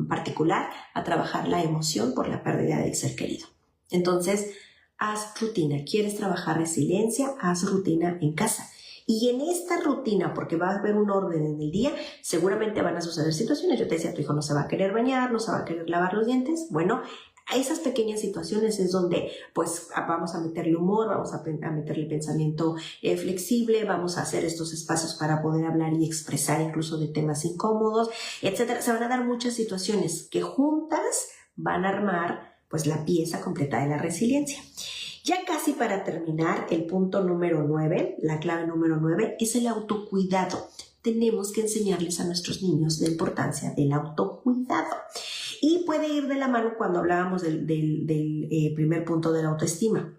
particular a trabajar la emoción por la pérdida del ser querido. Entonces, haz rutina. ¿Quieres trabajar resiliencia? Haz rutina en casa. Y en esta rutina, porque va a haber un orden en el día, seguramente van a suceder situaciones. Yo te decía, tu hijo no se va a querer bañar, no se va a querer lavar los dientes. Bueno, a esas pequeñas situaciones es donde pues vamos a meterle humor, vamos a meterle pensamiento flexible, vamos a hacer estos espacios para poder hablar y expresar incluso de temas incómodos, etcétera. Se van a dar muchas situaciones que juntas van a armar pues la pieza completa de la resiliencia. Ya casi para terminar, el punto número 9, la clave número 9, es el autocuidado. Tenemos que enseñarles a nuestros niños la importancia del autocuidado. Y puede ir de la mano cuando hablábamos del primer punto de la autoestima.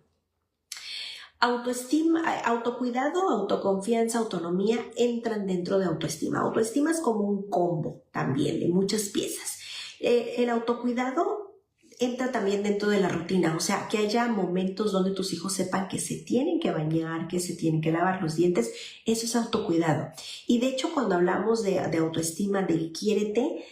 Autocuidado, autoconfianza, autonomía entran dentro de autoestima. Autoestima es como un combo también de muchas piezas. El autocuidado entra también dentro de la rutina, o sea, que haya momentos donde tus hijos sepan que se tienen que bañar, que se tienen que lavar los dientes. Eso es autocuidado. Y de hecho, cuando hablamos de autoestima, del quiérete,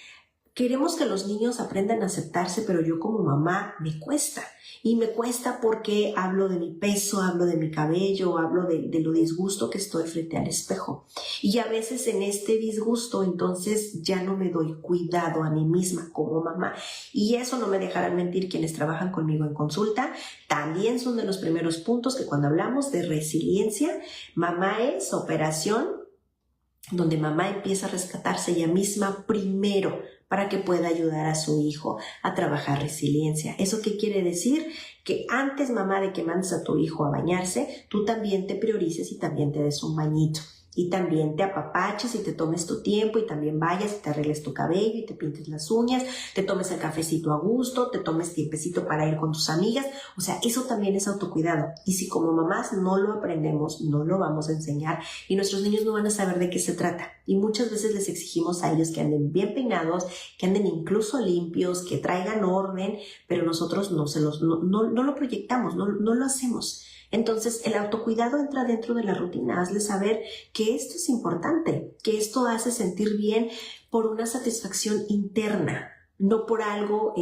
queremos que los niños aprendan a aceptarse, pero yo como mamá me cuesta. Y me cuesta porque hablo de mi peso, hablo de mi cabello, hablo de lo disgusto que estoy frente al espejo. Y a veces en este disgusto, entonces ya no me doy cuidado a mí misma como mamá. Y eso no me dejarán mentir quienes trabajan conmigo en consulta. También son de los primeros puntos que cuando hablamos de resiliencia, mamá es operación, donde mamá empieza a rescatarse ella misma primero para que pueda ayudar a su hijo a trabajar resiliencia. ¿Eso qué quiere decir? Que antes, mamá, de que mandes a tu hijo a bañarse, tú también te priorices y también te des un bañito. Y también te apapaches y te tomes tu tiempo y también vayas y te arregles tu cabello y te pintes las uñas, te tomes el cafecito a gusto, te tomes tiempecito para ir con tus amigas. O sea, eso también es autocuidado. Y si como mamás no lo aprendemos, no lo vamos a enseñar y nuestros niños no van a saber de qué se trata. Y muchas veces les exigimos a ellos que anden bien peinados, que anden incluso limpios, que traigan orden, pero nosotros no lo proyectamos, no lo hacemos. Entonces, el autocuidado entra dentro de la rutina. Hazle saber que esto es importante, que esto hace sentir bien por una satisfacción interna, no por algo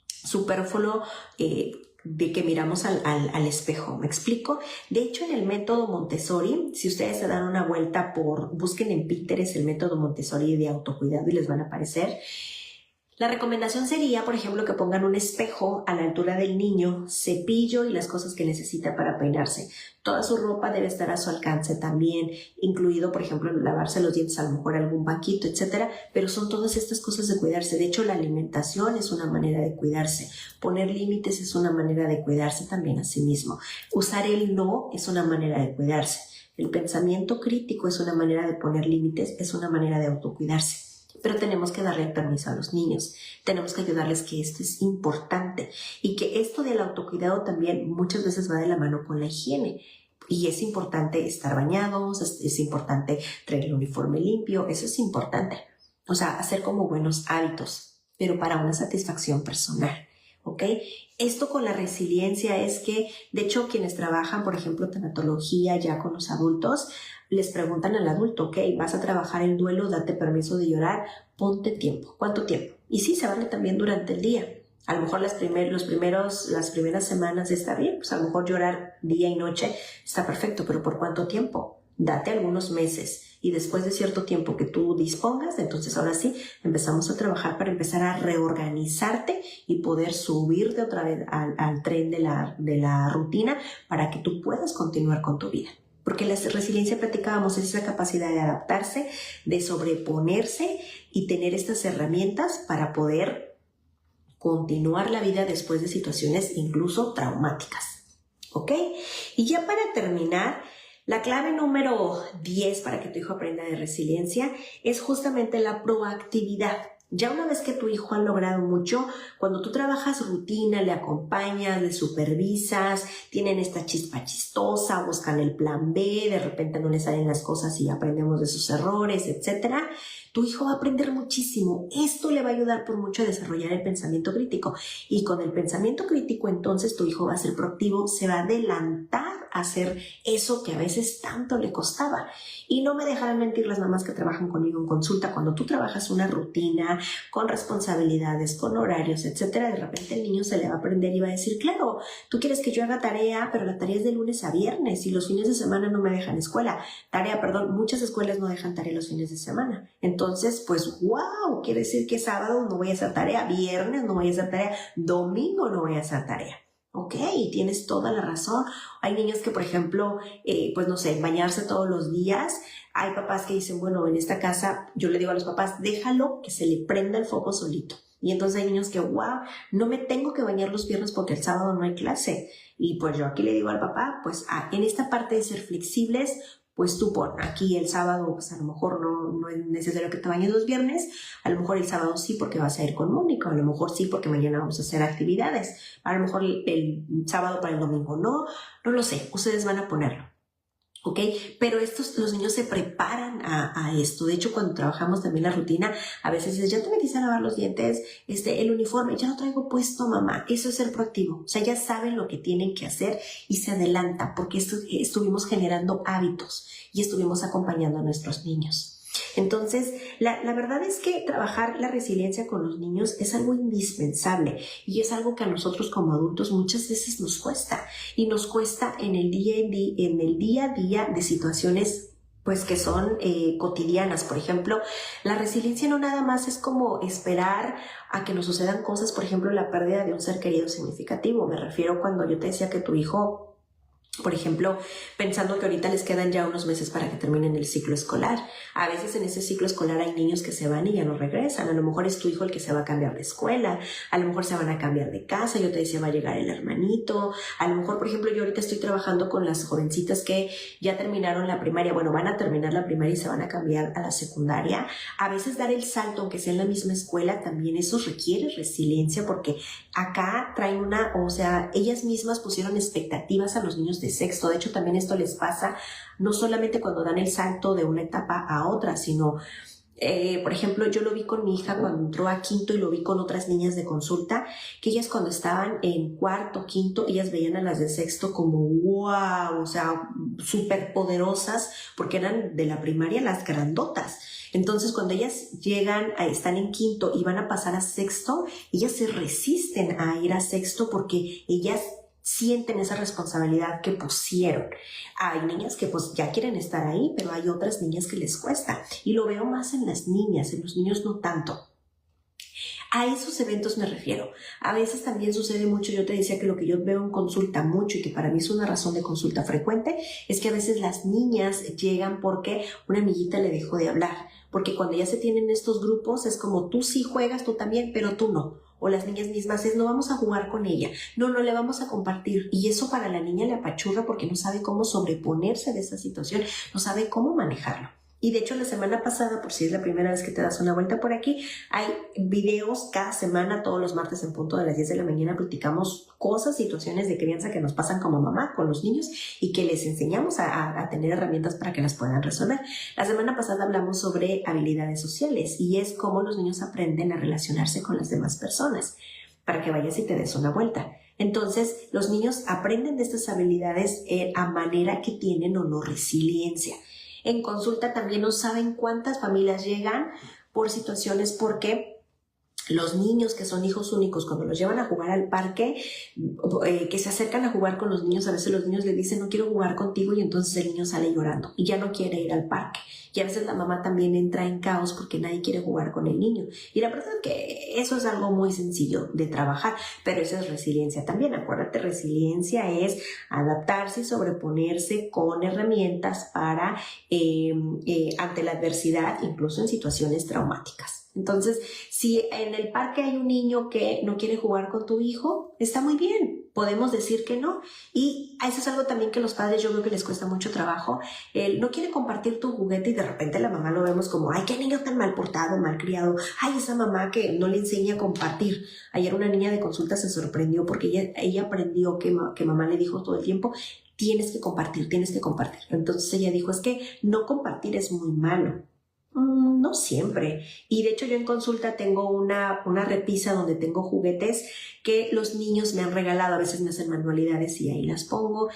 superfluo de que miramos al espejo. ¿Me explico? De hecho, en el método Montessori, si ustedes se dan una vuelta busquen en Pinterest el método Montessori de autocuidado y les van a aparecer. La recomendación sería, por ejemplo, que pongan un espejo a la altura del niño, cepillo y las cosas que necesita para peinarse. Toda su ropa debe estar a su alcance también, incluido, por ejemplo, lavarse los dientes, a lo mejor algún banquito, etcétera. Pero son todas estas cosas de cuidarse. De hecho, la alimentación es una manera de cuidarse. Poner límites es una manera de cuidarse también a sí mismo. Usar el no es una manera de cuidarse. El pensamiento crítico es una manera de poner límites, es una manera de autocuidarse. Pero tenemos que darle el permiso a los niños, tenemos que ayudarles que esto es importante y que esto del autocuidado también muchas veces va de la mano con la higiene. Y es importante estar bañados, es importante traer el uniforme limpio, eso es importante. O sea, hacer como buenos hábitos, pero para una satisfacción personal, ¿ok? Esto con la resiliencia es que, de hecho, quienes trabajan, por ejemplo, tanatología ya con los adultos, les preguntan al adulto, ok, vas a trabajar el duelo, date permiso de llorar, ponte tiempo. ¿Cuánto tiempo? Y sí, se vale también durante el día. A lo mejor las primeras semanas está bien, pues a lo mejor llorar día y noche está perfecto, pero ¿por cuánto tiempo? Date algunos meses y después de cierto tiempo que tú dispongas, entonces ahora sí empezamos a trabajar para empezar a reorganizarte y poder subirte otra vez al tren de la rutina para que tú puedas continuar con tu vida. Porque la resiliencia, platicábamos, es esa capacidad de adaptarse, de sobreponerse y tener estas herramientas para poder continuar la vida después de situaciones incluso traumáticas. ¿Ok? Y ya para terminar, la clave número 10 para que tu hijo aprenda de resiliencia es justamente la proactividad. Ya una vez que tu hijo ha logrado mucho, cuando tú trabajas rutina, le acompañas, le supervisas, tienen esta chispa chistosa, buscan el plan B, de repente no le salen las cosas y aprendemos de sus errores, etcétera, tu hijo va a aprender muchísimo. Esto le va a ayudar por mucho a desarrollar el pensamiento crítico. Y con el pensamiento crítico, entonces tu hijo va a ser proactivo, se va a adelantar a hacer eso que a veces tanto le costaba. Y no me dejarán mentir las mamás que trabajan conmigo en consulta. Cuando tú trabajas una rutina, semana, con responsabilidades, con horarios, etcétera, de repente el niño se le va a aprender y va a decir, claro, tú quieres que yo haga tarea, pero la tarea es de lunes a viernes y los fines de semana no me dejan muchas escuelas no dejan tarea los fines de semana. Entonces, pues, wow, quiere decir que sábado no voy a hacer tarea, viernes no voy a hacer tarea, domingo no voy a hacer tarea. Ok, tienes toda la razón. Hay niños que, por ejemplo, pues no sé, bañarse todos los días. Hay papás que dicen, bueno, en esta casa, yo le digo a los papás, déjalo que se le prenda el foco solito. Y entonces hay niños que, wow, no me tengo que bañar los viernes porque el sábado no hay clase. Y pues yo aquí le digo al papá, pues en esta parte de ser flexibles, pues tú pon aquí el sábado, pues a lo mejor no es necesario que te bañes los viernes, a lo mejor el sábado sí porque vas a ir con Mónica, a lo mejor sí porque mañana vamos a hacer actividades, a lo mejor el sábado para el domingo no lo sé, ustedes van a ponerlo. ¿Ok? Pero los niños se preparan a esto. De hecho, cuando trabajamos también la rutina, a veces dices, ya te metiste a lavar los dientes, el uniforme, ya lo traigo puesto, mamá. Eso es ser proactivo. O sea, ya saben lo que tienen que hacer y se adelantan porque estuvimos generando hábitos y estuvimos acompañando a nuestros niños. Entonces, la verdad es que trabajar la resiliencia con los niños es algo indispensable y es algo que a nosotros como adultos muchas veces nos cuesta y nos cuesta en el día a día de situaciones pues que son cotidianas. Por ejemplo, la resiliencia no nada más es como esperar a que nos sucedan cosas, por ejemplo, la pérdida de un ser querido significativo. Me refiero cuando yo te decía que tu hijo, por ejemplo, pensando que ahorita les quedan ya unos meses para que terminen el ciclo escolar. A veces en ese ciclo escolar hay niños que se van y ya no regresan. A lo mejor es tu hijo el que se va a cambiar de escuela. A lo mejor se van a cambiar de casa. Yo te decía, va a llegar el hermanito. A lo mejor, por ejemplo, yo ahorita estoy trabajando con las jovencitas que ya terminaron la primaria. Bueno, van a terminar la primaria y se van a cambiar a la secundaria. A veces dar el salto, aunque sea en la misma escuela, también eso requiere resiliencia porque acá traen ellas mismas pusieron expectativas a los niños de sexto. De hecho, también esto les pasa no solamente cuando dan el salto de una etapa a otra, sino, por ejemplo, yo lo vi con mi hija cuando entró a quinto y lo vi con otras niñas de consulta, que ellas cuando estaban en cuarto, quinto, ellas veían a las de sexto como wow, o sea, súper poderosas, porque eran de la primaria las grandotas. Entonces, cuando ellas están en quinto y van a pasar a sexto, ellas se resisten a ir a sexto porque ellas sienten esa responsabilidad que pusieron. Hay niñas que pues ya quieren estar ahí, pero hay otras niñas que les cuesta. Y lo veo más en las niñas, en los niños no tanto. A esos eventos me refiero. A veces también sucede mucho, yo te decía que lo que yo veo en consulta mucho y que para mí es una razón de consulta frecuente, es que a veces las niñas llegan porque una amiguita le dejó de hablar. Porque cuando ya se tienen estos grupos es como tú sí juegas, tú también, pero tú no. O las niñas mismas no vamos a jugar con ella, no le vamos a compartir. Y eso para la niña le apachurra porque no sabe cómo sobreponerse de esa situación, no sabe cómo manejarlo. Y de hecho la semana pasada, por si es la primera vez que te das una vuelta por aquí, hay videos cada semana, todos los martes en punto de las 10 de la mañana, platicamos cosas, situaciones de crianza que nos pasan como mamá con los niños y que les enseñamos a tener herramientas para que las puedan resolver. La semana pasada hablamos sobre habilidades sociales y es cómo los niños aprenden a relacionarse con las demás personas, para que vayas y te des una vuelta. Entonces, los niños aprenden de estas habilidades a manera que tienen o no resiliencia. En consulta también no saben cuántas familias llegan por situaciones porque los niños que son hijos únicos, cuando los llevan a jugar al parque, que se acercan a jugar con los niños, a veces los niños le dicen no quiero jugar contigo y entonces el niño sale llorando y ya no quiere ir al parque. Y a veces la mamá también entra en caos porque nadie quiere jugar con el niño. Y la verdad es que eso es algo muy sencillo de trabajar, pero eso es resiliencia también. Acuérdate, resiliencia es adaptarse y sobreponerse con herramientas para ante la adversidad, incluso en situaciones traumáticas. Entonces, si en el parque hay un niño que no quiere jugar con tu hijo, está muy bien. Podemos decir que no. Y eso es algo también que los padres yo creo que les cuesta mucho trabajo. Él no quiere compartir tu juguete y de repente la mamá lo vemos como, ay, qué niño tan mal portado, mal criado. Ay, esa mamá que no le enseña a compartir. Ayer una niña de consulta se sorprendió porque ella aprendió que mamá le dijo todo el tiempo, tienes que compartir, tienes que compartir. Entonces ella dijo, es que no compartir es muy malo. No siempre. Y de hecho yo en consulta tengo una repisa donde tengo juguetes que los niños me han regalado. A veces me hacen manualidades y ahí las pongo.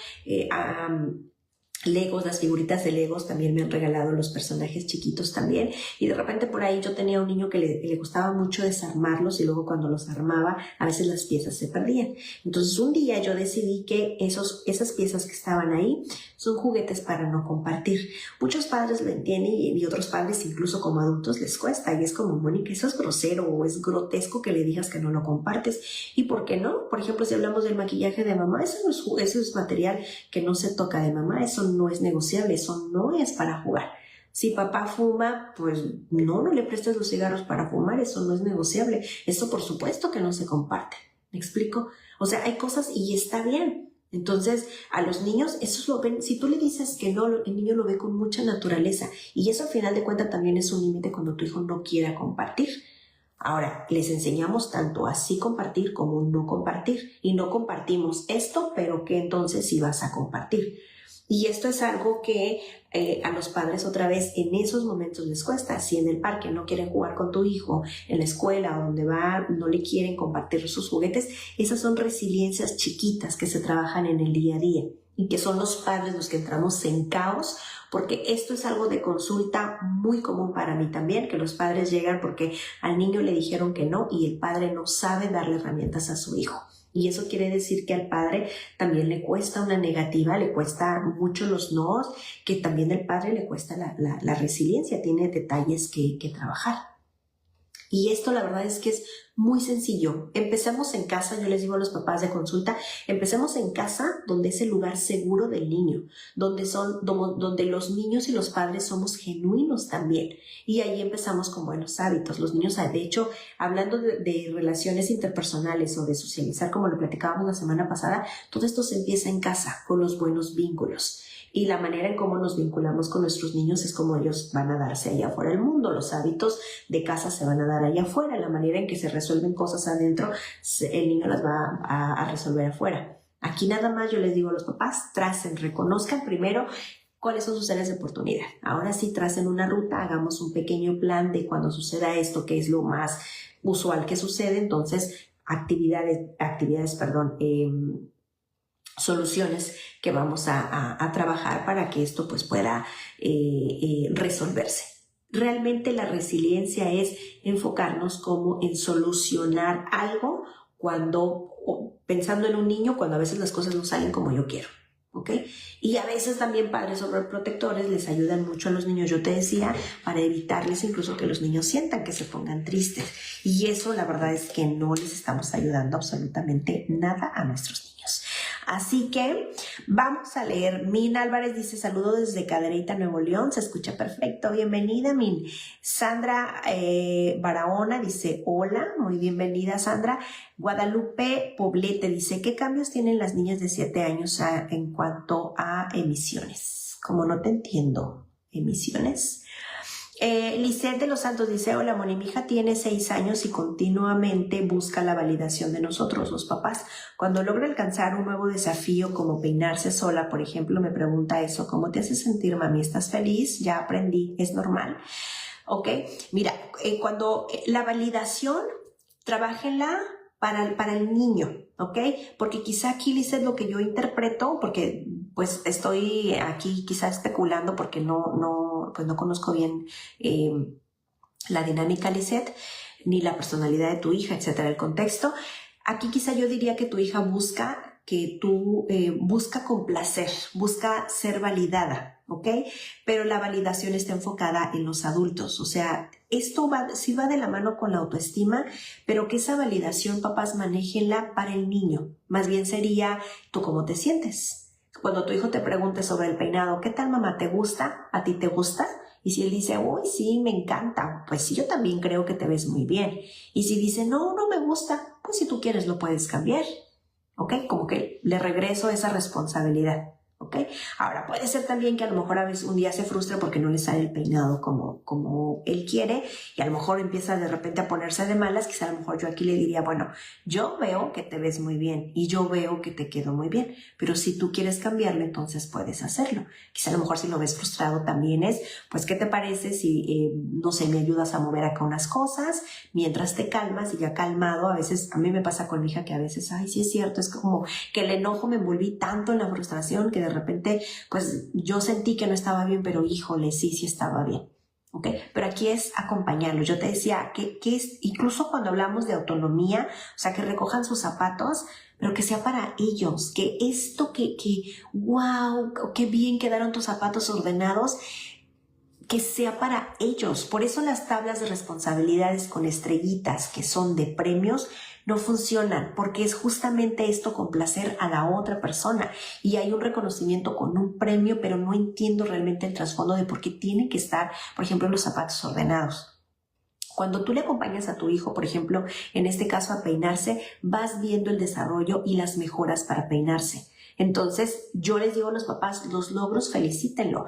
Legos, las figuritas de Legos, también me han regalado los personajes chiquitos también, y de repente por ahí yo tenía un niño que le gustaba mucho desarmarlos y luego cuando los armaba a veces las piezas se perdían. Entonces un día yo decidí que esas piezas que estaban ahí son juguetes para no compartir. Muchos padres lo entienden y otros padres incluso como adultos les cuesta y es como, Mónica, eso es grosero o es grotesco que le digas que no lo compartes. ¿Y por qué no? Por ejemplo, si hablamos del maquillaje de mamá, eso es material que no se toca de mamá, eso no es negociable, eso no es para jugar. Si papá fuma, pues no le prestes los cigarros para fumar, eso no es negociable. Eso por supuesto que no se comparte. ¿Me explico? O sea, hay cosas y está bien. Entonces, a los niños, eso lo ven, si tú le dices que no, el niño lo ve con mucha naturaleza y eso al final de cuentas también es un límite cuando tu hijo no quiera compartir. Ahora, les enseñamos tanto a sí compartir como no compartir y no compartimos esto, pero que entonces sí vas a compartir. Y esto es algo que a los padres otra vez en esos momentos les cuesta. Si en el parque no quieren jugar con tu hijo, en la escuela donde va no le quieren compartir sus juguetes, esas son resiliencias chiquitas que se trabajan en el día a día y que son los padres los que entramos en caos, porque esto es algo de consulta muy común para mí también, que los padres llegan porque al niño le dijeron que no y el padre no sabe darle herramientas a su hijo. Y eso quiere decir que al padre también le cuesta una negativa, le cuesta mucho los nos, que también al padre le cuesta la resiliencia, tiene detalles que trabajar. Y esto la verdad es que es muy sencillo. Empecemos en casa, yo les digo a los papás de consulta, empecemos en casa donde es el lugar seguro del niño, donde los niños y los padres somos genuinos también. Y ahí empezamos con buenos hábitos. Los niños, de hecho, hablando de relaciones interpersonales o de socializar, como lo platicábamos la semana pasada, todo esto se empieza en casa, con los buenos vínculos. Y la manera en cómo nos vinculamos con nuestros niños es como ellos van a darse allá afuera del mundo. Los hábitos de casa se van a dar allá afuera. La manera en que se resuelven cosas adentro, el niño las va a resolver afuera. Aquí nada más yo les digo a los papás, tracen, reconozcan primero cuáles son sus áreas de oportunidad. Ahora sí, tracen una ruta, hagamos un pequeño plan de cuando suceda esto, que es lo más usual que sucede. Entonces, soluciones que vamos a trabajar para que esto pues pueda resolverse. Realmente la resiliencia es enfocarnos como en solucionar algo pensando en un niño cuando a veces las cosas no salen como yo quiero. ¿Ok? Y a veces también padres sobreprotectores les ayudan mucho a los niños, yo te decía, para evitarles incluso que los niños sientan que se pongan tristes. Y eso la verdad es que no les estamos ayudando absolutamente nada a nuestros niños. Así que vamos a leer. Min Álvarez dice, saludo desde Cadereyta, Nuevo León. Se escucha perfecto. Bienvenida, Min. Sandra Barahona dice, hola. Muy bienvenida, Sandra. Guadalupe Poblete dice, ¿qué cambios tienen las niñas de 7 años en cuanto a emisiones? Como no te entiendo. ¿Emisiones? Lisette de los Santos dice, hola Moni, mi hija tiene 6 años y continuamente busca la validación de nosotros, los papás. Cuando logra alcanzar un nuevo desafío como peinarse sola, por ejemplo, me pregunta eso, ¿cómo te hace sentir, mami? ¿Estás feliz? Ya aprendí, es normal. ¿Ok? Mira, cuando la validación, trabájenla para el niño, ¿ok? Porque quizá aquí, Lisette, lo que yo interpreto, porque pues estoy aquí quizá especulando porque no conozco bien la dinámica, Lisette, ni la personalidad de tu hija, etcétera, el contexto. Aquí quizá yo diría que tu hija busca complacer, busca ser validada, ¿ok? Pero la validación está enfocada en los adultos, o sea, esto sí va de la mano con la autoestima, pero que esa validación, papás, manéjenla para el niño. Más bien sería, ¿tú cómo te sientes? Cuando tu hijo te pregunte sobre el peinado, ¿qué tal, mamá? ¿Te gusta? ¿A ti te gusta? Y si él dice, uy, sí, me encanta, pues sí, yo también creo que te ves muy bien. Y si dice, no me gusta, pues si tú quieres lo puedes cambiar. ¿Ok? Como que le regreso esa responsabilidad. ¿Ok? Ahora, puede ser también que a lo mejor a veces un día se frustra porque no le sale el peinado como él quiere y a lo mejor empieza de repente a ponerse de malas. Quizá a lo mejor yo aquí le diría, bueno, yo veo que te ves muy bien y yo veo que te quedó muy bien, pero si tú quieres cambiarlo, entonces puedes hacerlo. Quizá a lo mejor si lo ves frustrado también es, pues, ¿qué te parece si, no sé, me ayudas a mover acá unas cosas mientras te calmas? Y ya calmado, a veces, a mí me pasa con mi hija que a veces, ay, sí es cierto, es como que el enojo me envolví tanto en la frustración que de repente pues yo sentí que no estaba bien, pero híjole, sí estaba bien. ¿Okay? Pero aquí es acompañarlos. Yo te decía que es, incluso cuando hablamos de autonomía, o sea, que recojan sus zapatos, pero que sea para ellos, que esto wow, qué bien quedaron tus zapatos ordenados, que sea para ellos. Por eso las tablas de responsabilidades con estrellitas que son de premios no funcionan, porque es justamente esto, complacer a la otra persona, y hay un reconocimiento con un premio, pero no entiendo realmente el trasfondo de por qué tienen que estar, por ejemplo, los zapatos ordenados. Cuando tú le acompañas a tu hijo, por ejemplo, en este caso a peinarse, vas viendo el desarrollo y las mejoras para peinarse. Entonces, yo les digo a los papás, los logros, felicítenlo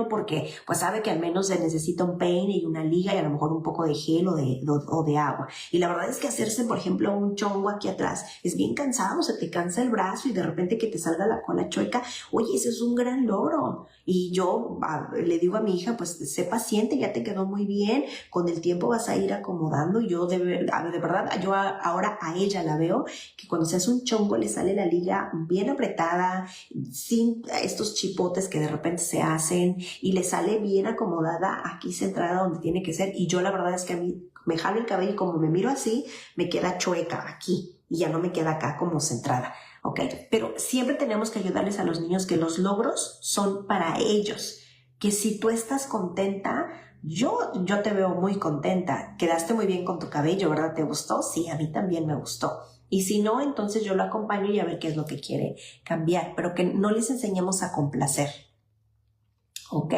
porque pues sabe que al menos se necesita un peine y una liga y a lo mejor un poco de gel o de agua. Y la verdad es que hacerse, por ejemplo, un chongo aquí atrás es bien cansado, se te cansa el brazo y de repente que te salga la cola chueca, oye, ese es un gran logro. Y yo le digo a mi hija, pues sé paciente, ya te quedó muy bien, con el tiempo vas a ir acomodando. Y yo de verdad, yo ahora a ella la veo que cuando se hace un chongo le sale la liga bien apretada, sin estos chipotes que de repente se hacen, y le sale bien acomodada aquí centrada donde tiene que ser. Y yo la verdad es que a mí me jalo el cabello y como me miro así, me queda chueca aquí y ya no me queda acá como centrada. ¿Ok? Pero siempre tenemos que ayudarles a los niños que los logros son para ellos, que si tú estás contenta, yo te veo muy contenta, quedaste muy bien con tu cabello, ¿verdad? ¿Te gustó? Sí, a mí también me gustó. Y si no, entonces yo lo acompaño y a ver qué es lo que quiere cambiar, pero que no les enseñemos a complacer. ¿Ok?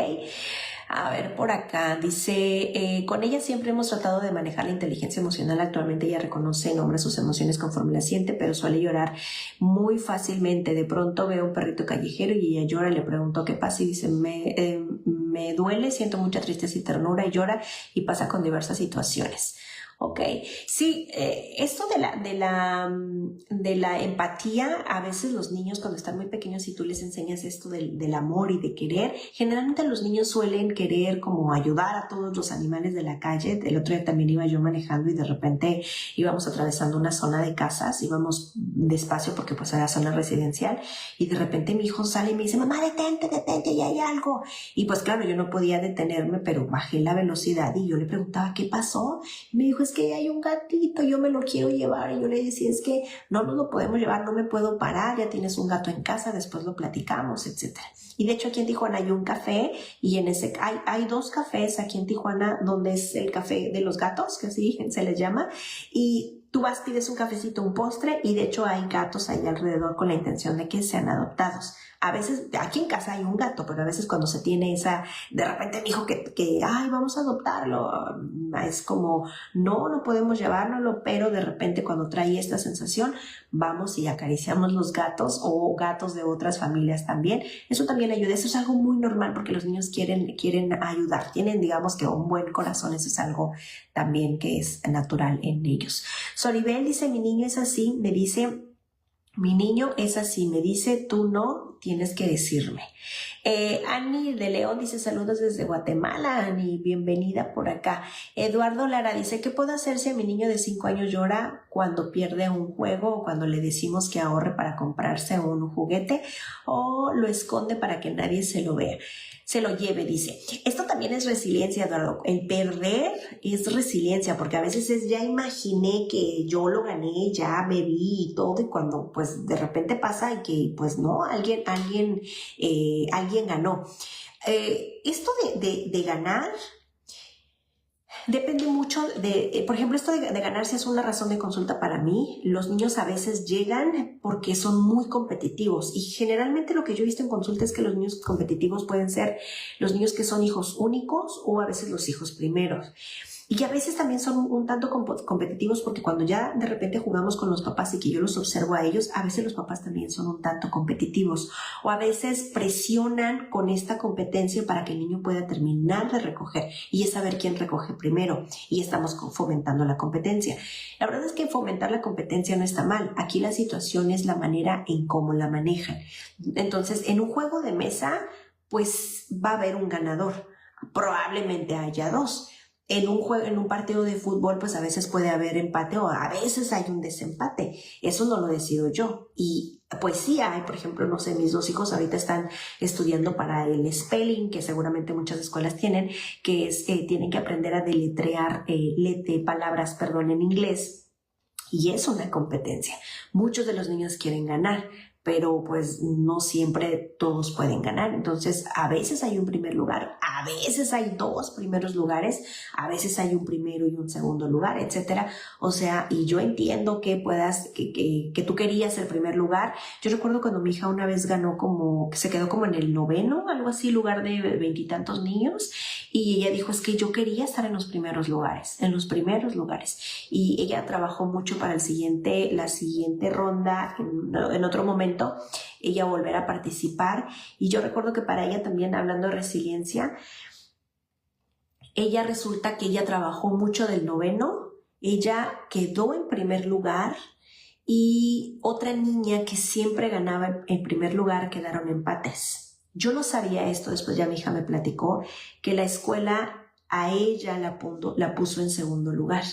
A ver, por acá dice, con ella siempre hemos tratado de manejar la inteligencia emocional. Actualmente ella reconoce y nombra sus emociones conforme las siente, pero suele llorar muy fácilmente. De pronto veo un perrito callejero y ella llora, le pregunto qué pasa y dice, me duele, siento mucha tristeza y ternura, y llora y pasa con diversas situaciones. Ok, sí, esto de la empatía, a veces los niños cuando están muy pequeños y tú les enseñas esto del amor y de querer, generalmente los niños suelen querer como ayudar a todos los animales de la calle. El otro día también iba yo manejando y de repente íbamos atravesando una zona de casas, íbamos despacio porque pues era zona residencial, y de repente mi hijo sale y me dice, mamá, detente, ya hay algo. Y pues claro, yo no podía detenerme, pero bajé la velocidad y yo le preguntaba, ¿qué pasó? Y me dijo, es que hay un gatito, yo me lo quiero llevar. Y yo le decía, es que no nos lo podemos llevar, no me puedo parar, ya tienes un gato en casa, después lo platicamos, etc. Y de hecho aquí en Tijuana hay un café, y en ese hay 2 cafés aquí en Tijuana donde es el café de los gatos, que así se les llama, y tú vas, pides un cafecito, un postre, y de hecho hay gatos ahí alrededor con la intención de que sean adoptados. A veces, aquí en casa hay un gato, pero a veces cuando se tiene de repente mi hijo ay, vamos a adoptarlo, es como, no podemos llevárnoslo, pero de repente cuando trae esta sensación, vamos y acariciamos los gatos o gatos de otras familias también. Eso también ayuda, eso es algo muy normal porque los niños quieren ayudar, tienen, digamos que un buen corazón, eso es algo también que es natural en ellos. Soribel dice, mi niño es así, me dice, tú no tienes que decirme. Ani de León dice, saludos desde Guatemala. Ani, bienvenida por acá. Eduardo Lara dice, ¿qué puedo hacer si a mi niño de 5 años llora cuando pierde un juego, o cuando le decimos que ahorre para comprarse un juguete, o lo esconde para que nadie se lo lleve? Dice, esto también es resiliencia, Eduardo. El perder es resiliencia, porque a veces ya imaginé que yo lo gané, ya me vi y todo, y cuando pues de repente pasa y que pues no, alguien ganó. Esto de ganar depende mucho por ejemplo, esto de ganarse es una razón de consulta para mí. Los niños a veces llegan porque son muy competitivos, y generalmente lo que yo he visto en consulta es que los niños competitivos pueden ser los niños que son hijos únicos, o a veces los hijos primeros. Y que a veces también son un tanto competitivos porque cuando ya de repente jugamos con los papás y que yo los observo a ellos, a veces los papás también son un tanto competitivos, o a veces presionan con esta competencia para que el niño pueda terminar de recoger, y es saber quién recoge primero, y estamos fomentando la competencia. La verdad es que fomentar la competencia no está mal, aquí la situación es la manera en cómo la manejan. Entonces, en un juego de mesa, pues va a haber un ganador, probablemente haya 2. en un juego, en un partido de fútbol, pues a veces puede haber empate o a veces hay un desempate. Eso no lo decido yo. Y pues sí hay, por ejemplo, no sé, mis dos hijos ahorita están estudiando para el spelling, que seguramente muchas escuelas tienen, que es, tienen que aprender a deletrear palabras, perdón, en inglés. Y es una competencia. Muchos de los niños quieren ganar, pero pues no siempre todos pueden ganar. Entonces, a veces hay un primer lugar, a veces hay dos primeros lugares, a veces hay un primero y un segundo lugar, etcétera. O sea, y yo entiendo que puedas, que tú querías el primer lugar. Yo recuerdo cuando mi hija una vez ganó como, que se quedó como en el noveno, algo así, lugar de 20 y tantos niños, y ella dijo, es que yo quería estar en los primeros lugares, y ella trabajó mucho para la siguiente ronda, en otro momento, ella volver a participar. Y yo recuerdo que para ella también, hablando de resiliencia, ella resulta que ella trabajó mucho del noveno, ella quedó en primer lugar y otra niña que siempre ganaba en primer lugar quedaron empates. Yo no sabía esto, después ya mi hija me platicó que la escuela a ella la puso en segundo lugar.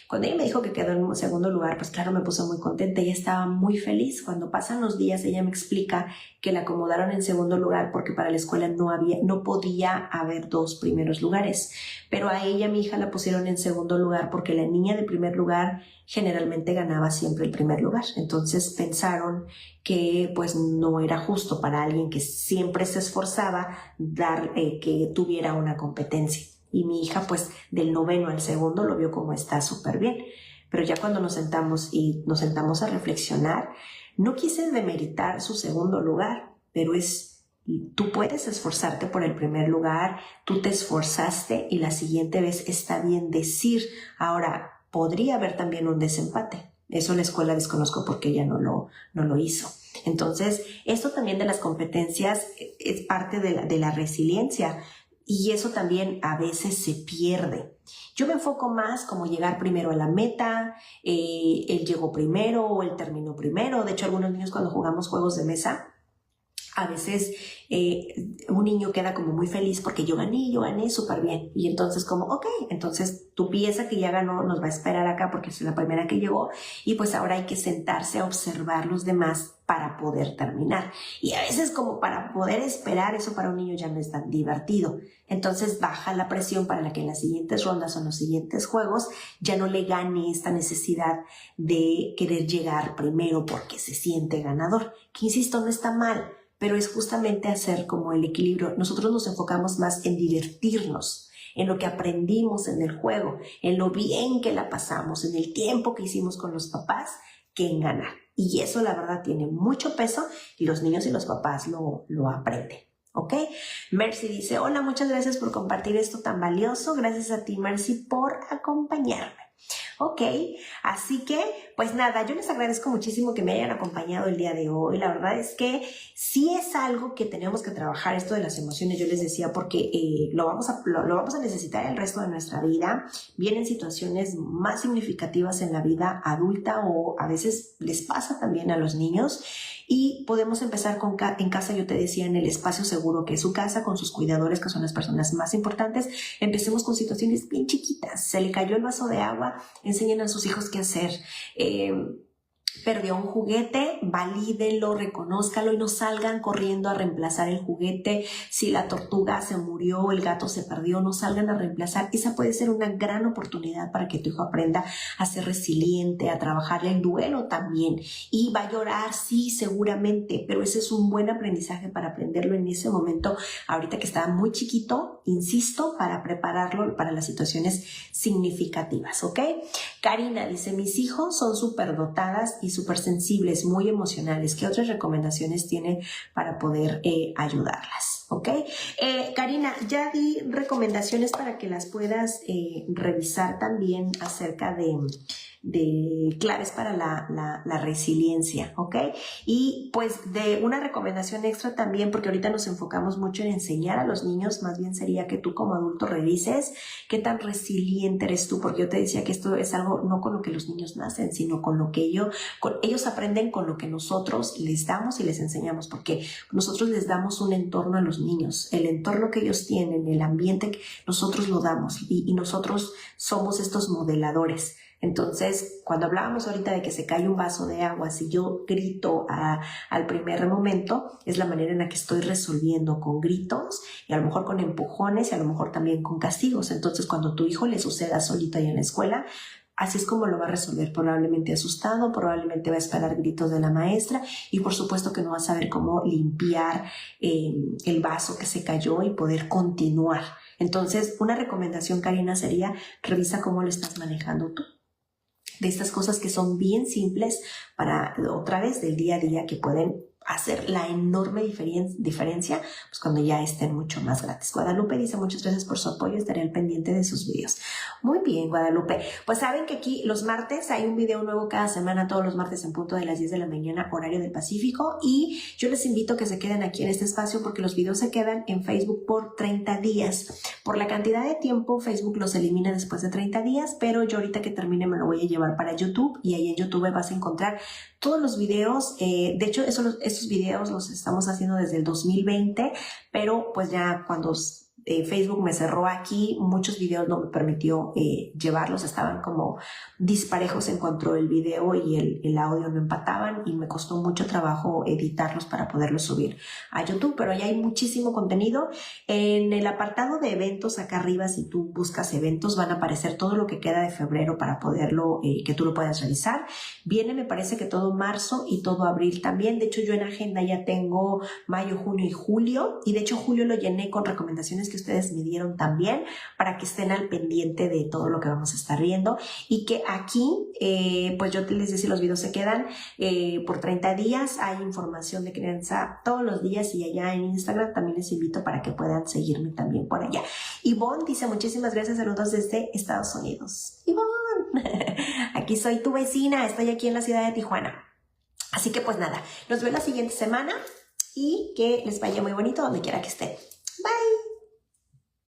Cuando ella me dijo que quedó en segundo lugar, pues claro, me puso muy contenta. Ella estaba muy feliz. Cuando pasan los días, ella me explica que la acomodaron en segundo lugar porque para la escuela no podía haber dos primeros lugares. Pero a ella, mi hija, la pusieron en segundo lugar porque la niña de primer lugar generalmente ganaba siempre el primer lugar. Entonces pensaron que pues no era justo para alguien que siempre se esforzaba que tuviera una competencia. Y mi hija, pues, del noveno al segundo lo vio como está súper bien. Pero ya cuando nos sentamos a reflexionar, no quise demeritar su segundo lugar, pero tú puedes esforzarte por el primer lugar, tú te esforzaste y la siguiente vez está bien decir. Ahora, podría haber también un desempate. Eso la escuela desconozco porque ella no lo hizo. Entonces, esto también de las competencias es parte de la resiliencia. Y eso también a veces se pierde. Yo me enfoco más como llegar primero a la meta, él llegó primero o él terminó primero. De hecho, algunos niños cuando jugamos juegos de mesa, a veces un niño queda como muy feliz porque yo gané súper bien. Y entonces como, ok, entonces tu pieza que ya ganó nos va a esperar acá porque es la primera que llegó. Y pues ahora hay que sentarse a observar los demás para poder terminar. Y a veces como para poder esperar, eso para un niño ya no es tan divertido. Entonces baja la presión para que en las siguientes rondas o en los siguientes juegos ya no le gane esta necesidad de querer llegar primero porque se siente ganador. Que insisto, no está mal, pero es justamente hacer como el equilibrio. Nosotros nos enfocamos más en divertirnos, en lo que aprendimos en el juego, en lo bien que la pasamos, en el tiempo que hicimos con los papás, que en ganar. Y eso la verdad tiene mucho peso y los niños y los papás lo aprenden. ¿Ok? Mercy dice, hola, muchas gracias por compartir esto tan valioso. Gracias a ti, Mercy, por acompañarme. Ok, así que, pues nada, yo les agradezco muchísimo que me hayan acompañado el día de hoy. La verdad es que sí es algo que tenemos que trabajar, esto de las emociones, yo les decía, porque lo vamos a necesitar el resto de nuestra vida. Vienen situaciones más significativas en la vida adulta o a veces les pasa también a los niños. Y podemos empezar en casa, yo te decía, en el espacio seguro que es su casa, con sus cuidadores, que son las personas más importantes. Empecemos con situaciones bien chiquitas. Se le cayó el vaso de agua, enseñen a sus hijos qué hacer. Perdió un juguete, valídenlo, reconózcalo y no salgan corriendo a reemplazar el juguete. Si la tortuga se murió, el gato se perdió, no salgan a reemplazar. Esa puede ser una gran oportunidad para que tu hijo aprenda a ser resiliente, a trabajar el duelo también. Y va a llorar, sí, seguramente, pero ese es un buen aprendizaje para aprenderlo en ese momento, ahorita que está muy chiquito, insisto, para prepararlo para las situaciones significativas, ¿ok? Karina dice, mis hijos son superdotadas y súper sensibles, muy emocionales. ¿Qué otras recomendaciones tiene para poder ayudarlas? ¿Ok? Karina, ya di recomendaciones para que las puedas revisar también acerca claves para la resiliencia, ¿ok? Y pues de una recomendación extra también, porque ahorita nos enfocamos mucho en enseñar a los niños, más bien sería que tú como adulto revises qué tan resiliente eres tú, porque yo te decía que esto es algo no con lo que los niños nacen, sino con lo que ellos aprenden con lo que nosotros les damos y les enseñamos, porque nosotros les damos un entorno a los niños, el entorno que ellos tienen, el ambiente que nosotros lo damos y nosotros somos estos modeladores. Entonces, cuando hablábamos ahorita de que se cae un vaso de agua, si yo grito al primer momento, es la manera en la que estoy resolviendo con gritos y a lo mejor con empujones y a lo mejor también con castigos. Entonces, cuando tu hijo le suceda solito ahí en la escuela, así es como lo va a resolver, probablemente asustado, probablemente va a esperar gritos de la maestra y por supuesto que no va a saber cómo limpiar el vaso que se cayó y poder continuar. Entonces, una recomendación, Karina, sería revisa cómo lo estás manejando tú. De estas cosas que son bien simples para, otra vez, del día a día que pueden hacer la enorme diferencia pues cuando ya estén mucho más grandes. Guadalupe dice muchas gracias por su apoyo, estaré al pendiente de sus videos. Muy bien, Guadalupe. Pues saben que aquí los martes hay un video nuevo cada semana, todos los martes en punto de las 10 de la mañana, horario del Pacífico, y yo les invito a que se queden aquí en este espacio porque los videos se quedan en Facebook por 30 días. Por la cantidad de tiempo, Facebook los elimina después de 30 días, pero yo ahorita que termine me lo voy a llevar para YouTube y ahí en YouTube vas a encontrar todos los videos. De hecho, estos videos los estamos haciendo desde el 2020, pero pues ya cuando Facebook me cerró aquí, muchos videos no me permitió llevarlos, estaban como disparejos en cuanto el video y el audio no empataban y me costó mucho trabajo editarlos para poderlos subir a YouTube, pero ya hay muchísimo contenido. En el apartado de eventos acá arriba, si tú buscas eventos, van a aparecer todo lo que queda de febrero para poderlo, que tú lo puedas realizar. Viene, me parece que todo marzo y todo abril también. De hecho, yo en agenda ya tengo mayo, junio y julio, y de hecho julio lo llené con recomendaciones que ustedes me dieron también para que estén al pendiente de todo lo que vamos a estar viendo y que aquí, pues yo les decía, los videos se quedan por 30 días, hay información de crianza todos los días y allá en Instagram también les invito para que puedan seguirme también por allá. Ivonne dice muchísimas gracias, saludos desde Estados Unidos. Ivonne, aquí soy tu vecina, estoy aquí en la ciudad de Tijuana. Así que pues nada, nos vemos la siguiente semana y que les vaya muy bonito donde quiera que estén. Bye.